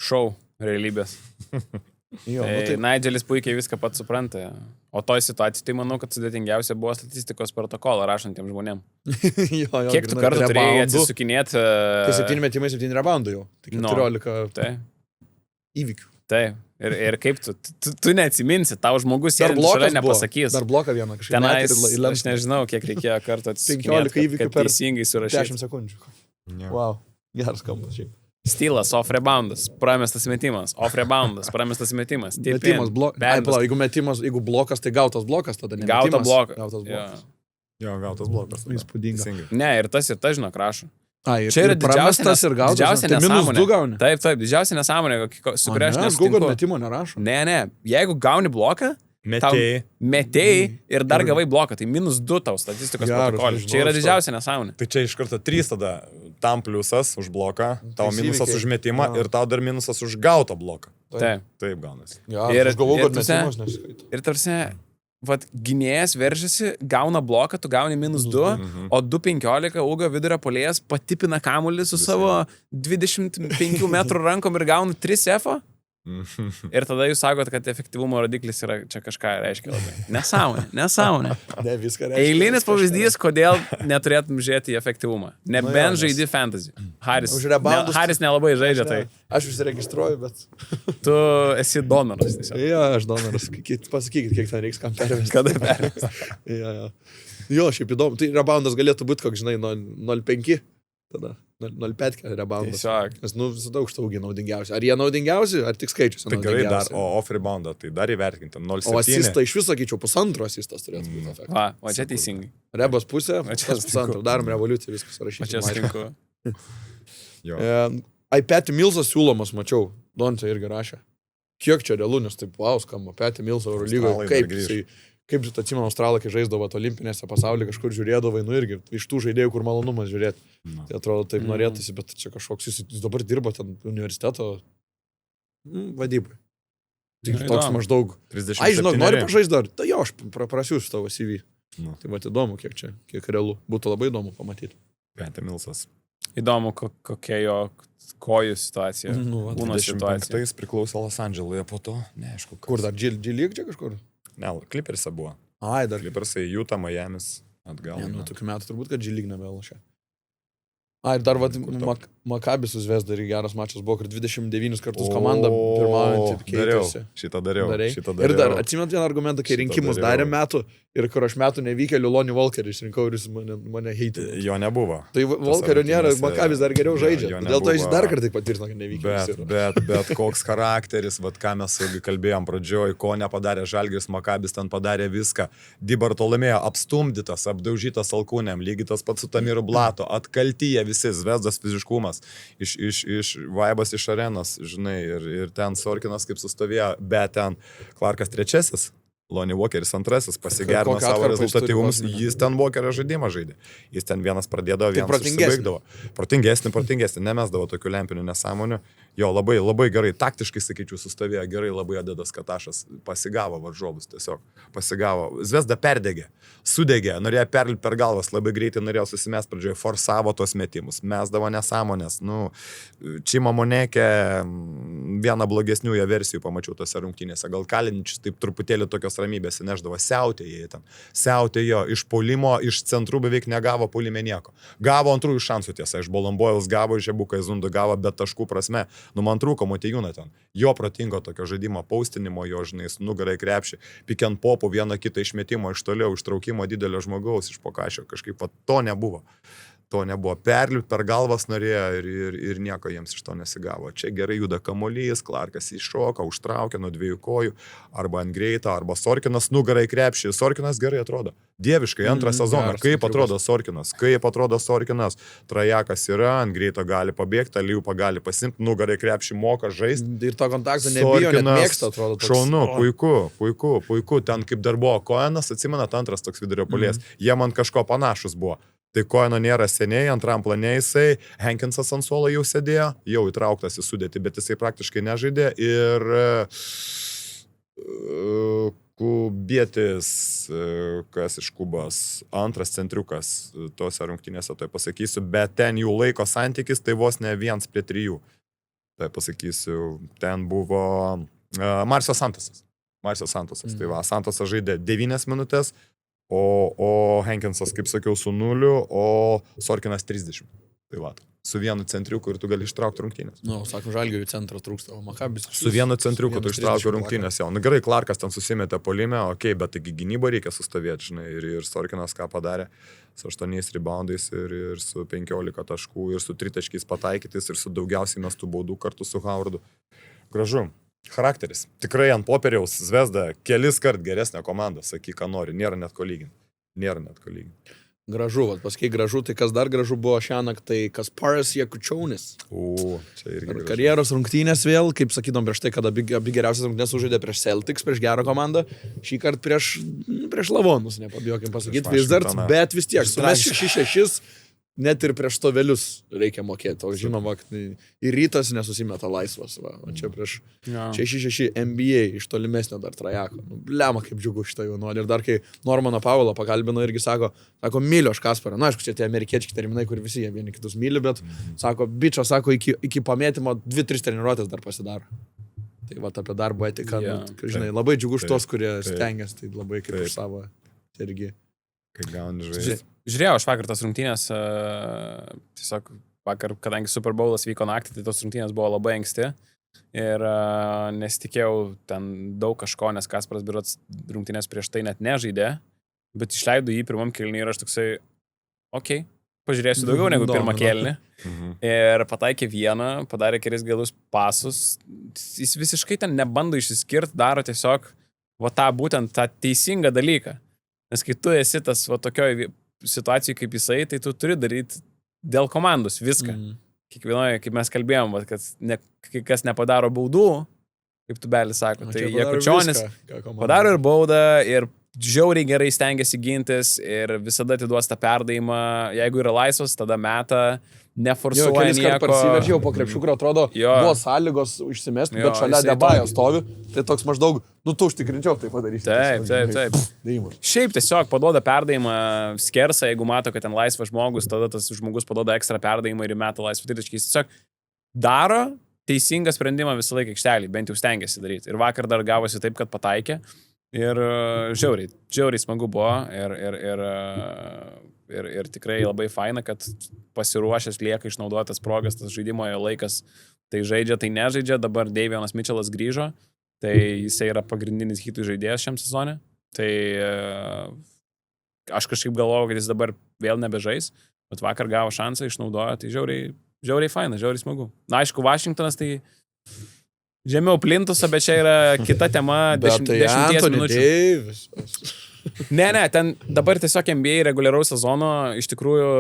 šou realybės. Nigelis puikiai viską pats supranta. O toj situacijai, tai manau, kad sudėtingiausia buvo statistikos protokolą rašantiems žmonėms. Kiek tu kartų turėjai atsisukinėti? Tai 7 metimai, 7 reboundų jau. Tai 14 įvykių. Taip. Ir kaip tu neatsiminsi, tau žmogus šalia nepasakys. Dar bloką vieną kažkaip. Tenais, aš nežinau, kiek reikėjo kartų atsisukinėti, kad teisingai surašyti. 10 sekundžių. Wow, geras kampas šiaip. Stylas, off reboundas, pramestas metimas, off reboundas, pramestas metimas. Metimas, jeigu blokas, tai gautas blokas tada, ne? Gautas blokas. Jo, gautas blokas. Įspūdinga. Ne, ir tas, žinok, rašo. Čia yra didžiausia nesąmonė. Taip, didžiausia nesąmonė, su kuria aš nesutinku. Google metimo nerašo. Ne, jeigu gauni bloką, metėjai ir dar gavai bloką, tai -2 tau statistikos protokolį. Čia yra didžiausia nesąmonė. Tai čia iš karto 3 tada, tam pliusas už bloką, tau minusas už metimą ir tau dar minusas už gautą bloką. Taip gaunasi. Ir galvoju, kad metimas neskaito. Ir tarsi, gynėjas veržiasi, gauna bloką, tu gauni -2, o 2.15 ūgio vidurio puolėjas patipina kamuolį su savo 25 metrų rankom ir gauna 3 F-o. Ir tada jūs sakote, kad efektyvumo rodiklis yra čia kažką reiškia labai. Nesąmonė. Ne, viską reiškia. Eilinis pavyzdys, kodėl neturėtum žiūrėti į efektyvumą. Nebent žaidži fantasy. Haris nelabai žaidžia tai. Aš užsiregistruoju, bet... Tu esi donoras tiesiog. Jo, aš donoras. Pasakykit, kiek ten reiks kam pervesti. Kada pervesti. Jo, šiaip įdomu. Tai reboundas galėtų būti, koks, žinai, 0.5. Tada 0.5 reboundas. Tiesiog. Nes visada aukštaugiai naudingiausi. Ar jie naudingiausi, ar tik skaičius tai gerai dar, o off reboundą, tai dar įvertinti 0.7. O asistą iš viso sakyčiau, 1,5 asistas turėtų būti efektas. O čia teisingai. Rebas pusė, čia 1,5. Darom revoliuciją, viskas rašyti. O čia sutinku. Patty Millsas siūlomas, mačiau. Donce irgi rašė. Kiek čia realu, nes taip, skamba. Patty Millsas Eurolygoje. Kaip atsimenu, Australą, kai žaisdavo olimpinėse pasaulyje, kažkur žiūrėdavo, irgi iš tų žaidėjų, kur malonumas žiūrėti. Tai atrodo, taip norėtųsi, bet čia kažkoks, jis dabar dirba ten universiteto vadybai. Tik toks maždaug. 37. Žinok, nori pažaisti dar. Tai jo, aš prasiųsiu tavo CV. Tai įdomu, kiek realu. Būtų labai įdomu pamatyti. Patty Millsas. Įdomu, kokia jo kojų situacija. Būna situacija. Tai jis priklausė Los Andželui, po to, neaišku. Kur dar, G-League čia kažkur? Ne, Clippers'e buvo. Dar. Clippers'e Utah, Miami's atgal. Tokių metų turbūt, kad G-League nebelašė. Ir dar Maccabi su Zvezda irgi geras mačas buvo, kur 29 kartus komanda pirmaujantį keitėsi. Šitą dariau. Ir dar atsimint vieną argumentą, kai rinkimus darė metų ir kur aš metų nevykėliu Lonnie Walkerį išrinkau ir jis mane heitė. Jo nebuvo. Tai Walkerio nėra, Maccabis dar geriau žaidžia. Dėl to jis dar kartą patvirtino, kad nevykėlis. Bet koks charakteris, ką mes kalbėjom pradžioj, ko nepadarė Žalgiris, Maccabis ten padarė viską. Di Bartolomėjo apstumdytas, apdaužytas alkūnėm, lygiai tas pats su Tamiru Blato, atkaltyje visi, Zvezdas fiziškumas, iš vaibas iš arenos, žinai, ir ten Sorkinas kaip sustovėjo, bet ten Clarkas trečiasis, Lonnie Walkeris antrasis pasigerino savo rezultatyvumus, jis ten Walkerio žaidimą žaidė. Jis ten vienas pradėdavo, vienas užsibaigdavo. Protingesnį, nemesdavo tokių lempinių nesąmonių. Jo, labai, labai gerai, taktiškai, sakyčiau, sustovėjo gerai, labai Adedas Katašas pasigavo varžovus, tiesiog pasigavo. Zvezda perdegė, sudegė, norėjo perlipti per galvas, labai greitai norėjo susimest pradžioje, forsavo tos metimus, mesdavo nesąmonės. Čima Monekė, viena blogesnių jo versijų pamačiau tose rungtynėse. Gal Kaliničius taip truputėlį tokios ramybės įneždavo, siautėjo iš puolimo, iš centrų beveik negavo puolime nieko. Gavo antrųjų šansų tiesa, iš Bolombojaus gavo, iš Žebuką Izundų gavo, bet taškų prasme. Man trūko Motiejūną ten. Jo protingo tokio žaidimo, paustinimo, jo, žinai, nugarai krepšį, pick and popų, vieną kitą išmetimo iš toliau, ištraukimo didelio žmogaus iš po kašio. Kažkaip to nebuvo. Perlipt per galvas norėjo ir nieko jiems iš to nesigavo. Čia gerai juda kamuolys, Clarkas iššoka, užtraukia nuo dviejų kojų, arba ant greito, arba Sorkinas nugarai krepšį. Sorkinas gerai atrodo. Dieviškai, antrą sezoną. Kaip atrodo Sorkinas? Trajakas yra, ant greito gali pabėgti, Liupą gali pasimti, nugarai krepšį moka žaisti. Ir to kontakto nebijo, net mėgsta, atrodo. Šaunu, puiku. Ten kaip dar buvo Koenas, atsimenat, antras toks vidurio puolėjas. Jie man kažko panašus buvo. Tai Koeno nėra seniai, antram plane jisai, Hankinsas ant suolo jau sėdėjo, jau įtrauktas į sudėtį, bet jisai praktiškai nežaidė ir Kubietis, kas iš Kubos, antras centriukas tose rungtynėse, tai pasakysiu, bet ten jų laiko santykis, tai vos ne 1-3. Tai pasakysiu, ten buvo Marsio Santosas. Tai va, Santosas žaidė 9 minutės, o Hankinsas, kaip sakiau, su 0, o Sorkinas 30. Tai va, su vienu centriuku ir tu gali ištraukti rungtynės. Sakom, Žalgirių centro trūksta, o Makabis. Su vienu centriuku tu ištraukti rungtynės, jau. Gerai, Clarkas ten susimetė puolime, bet taigi gynybą reikia sustovėti, žinai, ir Sorkinas ką padarė, su 8 reboundais ir su 15 taškų, ir su 3 taškiais pataikytais, ir su daugiausiai mestų baudų kartu su Howardu. Gražu. Charakteris. Tikrai ant popieriaus Zvezda kelis kart geresnė komanda, sakyk, ką nori, nėra net ko lyginti. Gražu, pasakai gražu, tai kas dar gražu buvo šiąnakt, tai Kasparas Jakučionis. Čia irgi gražu. Karjeros rungtynės vėl, kaip sakydom prieš tai, kad abi geriausias rungtynės sužaidė prieš Celtics, prieš gerą komandą, šį kartą prieš Lavonus, nepabijokim pasakyti, Wizards, bet vis tiek, sumes 6-6, net ir prieš Tovelius reikia mokėti, o žinoma, ir Rytas nesusimeta laisvas, va, o čia prieš 6-6 NBA iš tolimesnio dar Trajako. Blema kaip džiugu šitą jaunuolį. Ir dar kai Normaną Paulą pakalbino, irgi sako, myliu aš Kasparą. Aišku, čia tie amerikiečiai terminai, kur visi jie vieni kitus myli, bet sako, bičio, iki pamėtymo 2-3 treniruotės dar pasidaro. Tai va, apie darbo etiką, žinai, labai džiugu už tos, kurie stengiasi, tai labai kaip už savo irgi. Kai gauni žaisti. Žiūrėjau aš vakar tas rungtynės, tiesiog vakar, kadangi Super Bowlas vyko naktį, tai tos rungtynės buvo labai anksti ir nesitikėjau ten daug kažko, nes Kasparas Birots rungtynės prieš tai net nežaidė, bet išleido jį pirmam kėlinį ir aš toksai, pažiūrėsiu daugiau negu pirmą kėlinį. Ir pataikė vieną, padarė kelis gerus pasus, jis visiškai ten nebando išsiskirti, daro tiesiog tą būtent tą teisingą dalyką. Nes kai tu esi tas tokioj situacijoj kaip jisai, tai tu turi daryti dėl komandos viską. Kiekvienoje, kaip mes kalbėjom, kad kai kas nepadaro baudų, kaip tu Belis sako, tai Jakučionis padaro ir baudą, ir žiauriai gerai stengiasi gintis, ir visada atiduos tą perdavimą, jeigu yra laisvas, tada meta, neforsuoja nieko. Parsiveržiau po krepšių, kur atrodo, buvo sąlygos išsimesti, bet šalia Debajo stovi, tai toks maždaug, tu užtikrinčiau tai padaryti. Taip. Šiaip tiesiog paduoda perdavimą skersą, jeigu mato, kad ten laisvas žmogus, tada tas žmogus paduoda ekstra perdavimą ir meta laisvą tritaškį. Tiesiog daro teisingą sprendimą visą laiką aikštelį, bent jau stengiasi daryti. Ir vakar dar gavosi taip, kad pataikė. Ir žiauriai smagu buvo ir tikrai labai faina, kad pasiruošęs lieka išnaudotas progas, tas žaidimo jo laikas, tai žaidžia, tai nežaidžia, dabar Davionas Mitchellas grįžo, tai jisai yra pagrindinis hitų žaidėjas šiam sezone, tai aš kažkaip galvojau, kad jis dabar vėl nebežais, bet vakar gavo šansą, išnaudojo, tai žiauriai faina, žiauriai smagu. Na, aišku, Vašingtonas tai žemiau plintusą, bet čia yra kita tema, 10 minučių. Davis. Ne, ten dabar tiesiog NBA reguliaraus sezono iš tikrųjų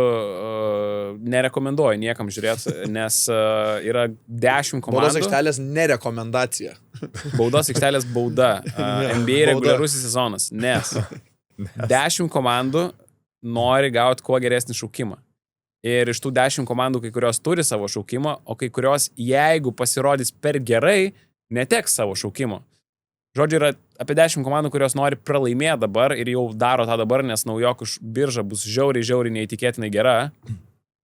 nerekomenduoju niekam žiūrėti, nes yra 10 komandų. Baudos aikštelės nerekomendacija. Baudos aikštelės bauda. NBA reguliarusis sezonas, nes 10 komandų nori gauti kuo geresnį šaukimą. Ir iš tų 10 komandų kai kurios turi savo šaukimą, o kai kurios, jeigu pasirodys per gerai, neteks savo šaukimo. Žodžiu, yra apie 10 komandų, kurios nori pralaimėti dabar ir jau daro tą dabar, nes naujokų birža bus žiauriai neįtikėtinai gera.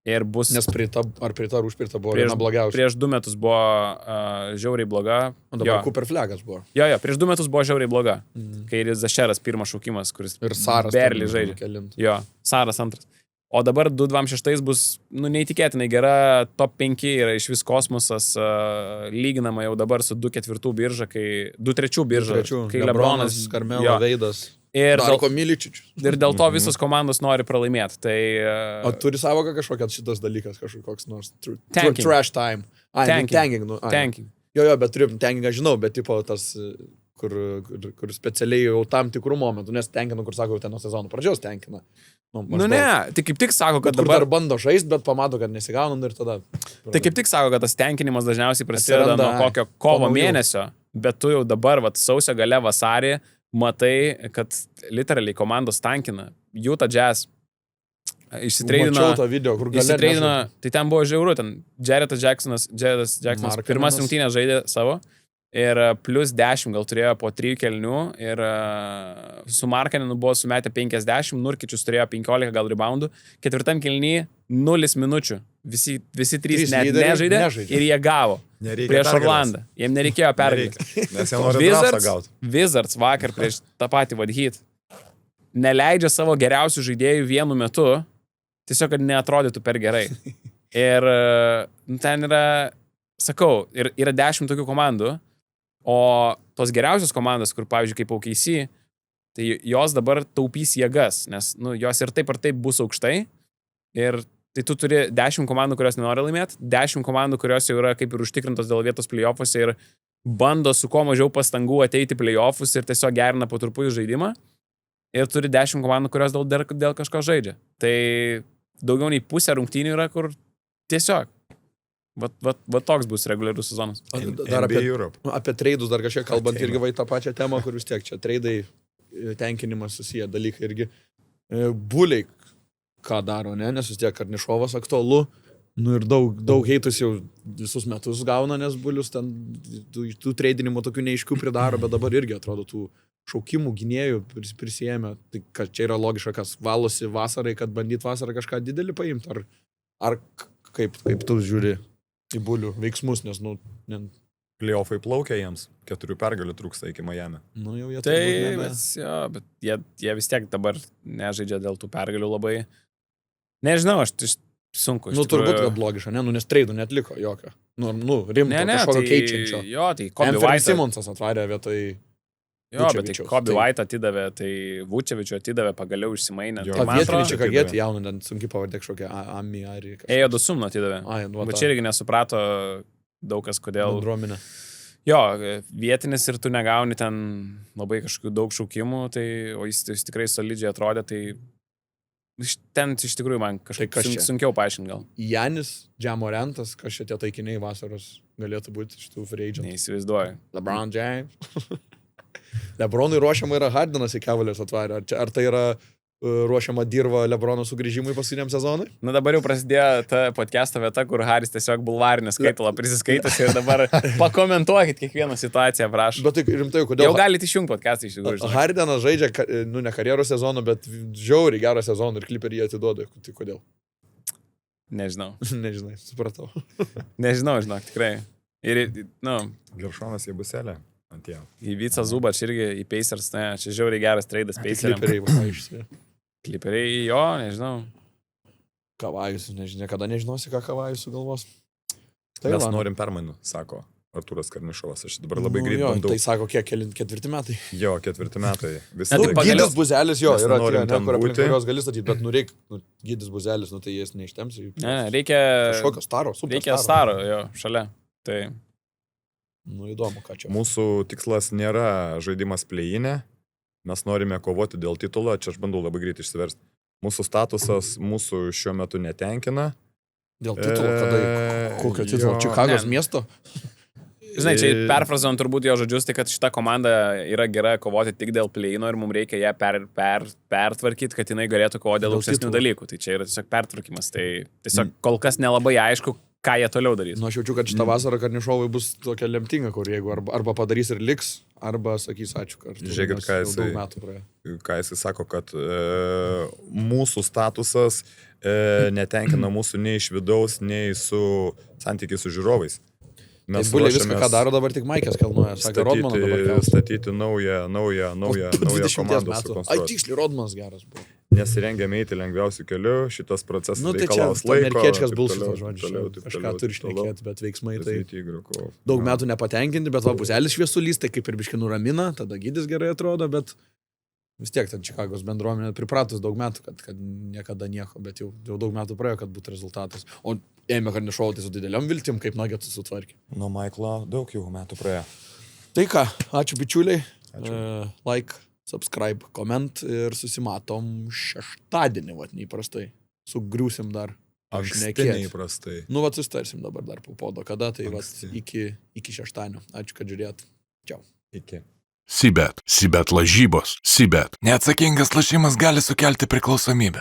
Ir bus... Nes prieita ar užpirta buvo viena blogiausia. Prieš 2 metus buvo žiauriai bloga. O dabar Cooper Flagas buvo. Jo, prieš 2 metus buvo žiauriai bloga. Kai Zašeras pirmas šaukimas, kuris ir Saras berli žaidžia. Jo, Saras antras. O dabar 226 bus, neįtikėtinai gera, top 5 yra iš vis kosmosas, lyginama jau dabar su 2-4 birža, kai 2-3 birža, kai Lebronas, Karmelo, Veidas. Ir Darko Miličičius. Ir dėl to visos komandos nori pralaimėti. Tai, o turi savoką kažkokią šitas dalykas, kažkoks nors tanking. Trash time. Tanking. Jo, bet turiu tankingą, žinau, bet tipo tas, kur specialiai jau tam tikrų momentų, nes tankina, kur sako, ten nuo sezono pradžios tankina. Ne, tai kaip tik sako, kad dabar bando žaisti, bet pamato, kad nesigauna ir tada. Tai kaip tik sako, kad tas tankinimas dažniausiai prasideda nuo kokio kovo mėnesio, bet tu jau dabar, sausio gale vasarį, matai, kad literaliai komandos tankina. Utah Jazz išsitreidino, tai ten buvo žiauru, ten Jaredas Jacksonas pirmas rungtynės žaidė savo ir plus 10 gal turėjo po 3 kelnių ir su Markanenu buvo sumetę 50, Nurkičius turėjo 15 gal reboundų, 4 kelny 0 minučių, visi 3 net nežaidė ir jie gavo. Prieš Orlandą. Jiems nereikėjo pergalės. Nes jie nori drąsą gauti. Wizards vakar prieš tą patį Heat neleidžia savo geriausių žaidėjų vienu metu, tiesiog, kad neatrodytų per gerai. Ir ten yra, sakau, yra 10 tokių komandų, o tos geriausios komandos, kur, pavyzdžiui, kaip OKC, tai jos dabar taupys jėgas, nes jos ir taip bus aukštai. Ir tai tu turi 10 komandų, kurios nenori laimėti, 10 komandų, kurios jau yra kaip ir užtikrintos dėl vietos play-offuose ir bando su kuo mažiau pastangų ateiti play-offus ir tiesiog gerina po truputį žaidimą. Ir turi 10 komandų, kurios dėl kažko žaidžia. Tai daugiau nei pusė rungtynių yra, kur tiesiog. Va toks bus reguliarus sezonas. Dar apie treidus dar kažkiek kalbant irgi vai tą pačią temą, kur vis tiek čia treidai, tenkinimas susiję dalykai irgi. Buliai ką daro, ne? Nes vis tiek Karnišovas aktualu, ir daug heitus jau visus metus gauna, nes Bulius ten tų treidinimų tokių neiškių pridaro, bet dabar irgi atrodo tų šaukimų gynėjų prisijėmė. Tai kad čia yra logiška, kas valosi vasarai, kad bandyt vasarą kažką didelį paimti, ar kaip tu žiūri į Bulių veiksmus, nes, Playoffai plaukia jiems, 4 pergalių trūksta iki Miami. Jau jie bet jie vis tiek dabar nežaidžia dėl tų pergalių labai. Nežinau, sunku. Turbūt, kad logiška, nes treidų netliko jokio. Rimto, kažkokio keičiančio. Jo, tai Kobe White. Simonsas atvarė vietoj. Jo, bet tai Kobe White atidavė, tai Vučevičių atidavė, pagaliau išsimainė. O vietiničią kagėti jauną, ten sunkiai pavardė kažkokią Ami ar... Ėjo Dusumno atidavė. Bet čia irgi nesuprato daug kas, kodėl... Bendruomenė. Jo, vietinis ir tu negauni ten labai kažkokių daug šaukimų, tai, o jis tikrai solidžiai atrodė, tai ten iš tikrųjų man kažkaip sunkiau paaiškinti gal. Janis, Džamorantas, kas čia tie taikiniai vasaros galėtų būti šitų free agent. Neįsivaizduoju. LeBron James. Lebronui ruošiama yra Hardenas į Cavaliers atvarė. Ar tai yra ruošiama dirba Lebrono sugrįžimui paskutiniam sezonui? Dabar jau prasidėjo ta podcast'o vieta, kur Haris tiesiog bulvarinį skaitalą prisiskaitas ir dabar pakomentuokit kiekvieną situaciją, prašau. Bet tai rimtai, kodėl? Jau galite išjungti podcast'ą iš tikrųjų. Hardenas žaidžia, ne karjeros sezoną, bet žiauriai gerą sezoną ir Clipperiai jį atiduoda. Tai kodėl? Nežinau. Nežinai, supratau. Nežinau, žinok, tikrai. Ir, Geršonas jie buselė. Į Vicą Zubač irgi į Pacers, čia žiauriai geras treidas Paceriam. Klipperiai, jo, nežinau. Kavajus, niekada nežinosi, ką Kavajus sugalvos. Tai mes norim permainų, sako Artūras Karnišovas. Aš dabar labai greit bandau. Tai sako, kiek 4 metai? Jo, 4 metai. Gydis Buzelis, jo, yra kur aplink kurios gali statyti, bet reik, Gydis Buzelis, tai jis neištems. Reikia... Kažkokio staro, super reikia staro, jo, šalia. Tai... įdomu, ką čia. Mūsų tikslas nėra žaidimas play-inė, mes norime kovoti dėl titulo, čia aš bandau labai greitai išsiversti. Mūsų statusas mūsų šiuo metu netenkina. Dėl titulo, kokio titulo? Čikagos miesto? Žinai, čia perfrazuojant turbūt jo žodžius, tai kad šita komanda yra gera kovoti tik dėl play-ino ir mums reikia ją pertvarkyti, kad jinai galėtų kovoti dėl aukštesnių dalykų. Tai čia yra tiesiog pertvarkymas. Tai tiesiog kol kas nelabai aišku, ką jie toliau darys. Nu, aš jaučiu, kad šitą vasarą Karnišovai bus tokia lemtinga, kur jeigu arba padarys ir liks, arba sakys ačiū kartu. Žiūrėkit, ką jisai sako, kad mūsų statusas netenkina mūsų nei iš vidaus, nei su santykiai su žiūrovais. Mes bulė viską, ką daro dabar tik Maikės kalnuoja. Sakė, Rodmaną dabar kelsia. Statyti naują komandą. Ai, tiksliai, Rodmanas geras buvo. Nesirengėme eiti lengviausių kelių, šitas procesas reikalaus laiko. Amerikiečias balsas, žodžiu, kažką turi šnekėti, bet veiksmai tai daug metų nepatenkinti, bet va, puselis šviesulys, tai kaip ir biški nuramina, tada Gydis gerai atrodo, bet vis tiek ten Čikagos bendruomenė pripratus daug metų, kad niekada nieko, bet jau daug metų praėjo, kad būtų rezultatas. O ėmė Karnišovą tai su dideliom viltim, kaip Nuggets sutvarkė. Nuo Maiklo daug jau metų praėjo. Tai ką, ačiū bičiuliai. Like, subscribe, koment ir susimatom šeštadienį, vat, neįprastai. Sugriūsim dar. Anksti neįprastai. Nu, vat, sustarsim dabar dar po podo. Kada, tai vat, iki šeštadienio. Ačiū, kad žiūrėt. Čiau. Iki. Sibet lažybos. Sibet. Neatsakingas lošimas gali sukelti priklausomybę.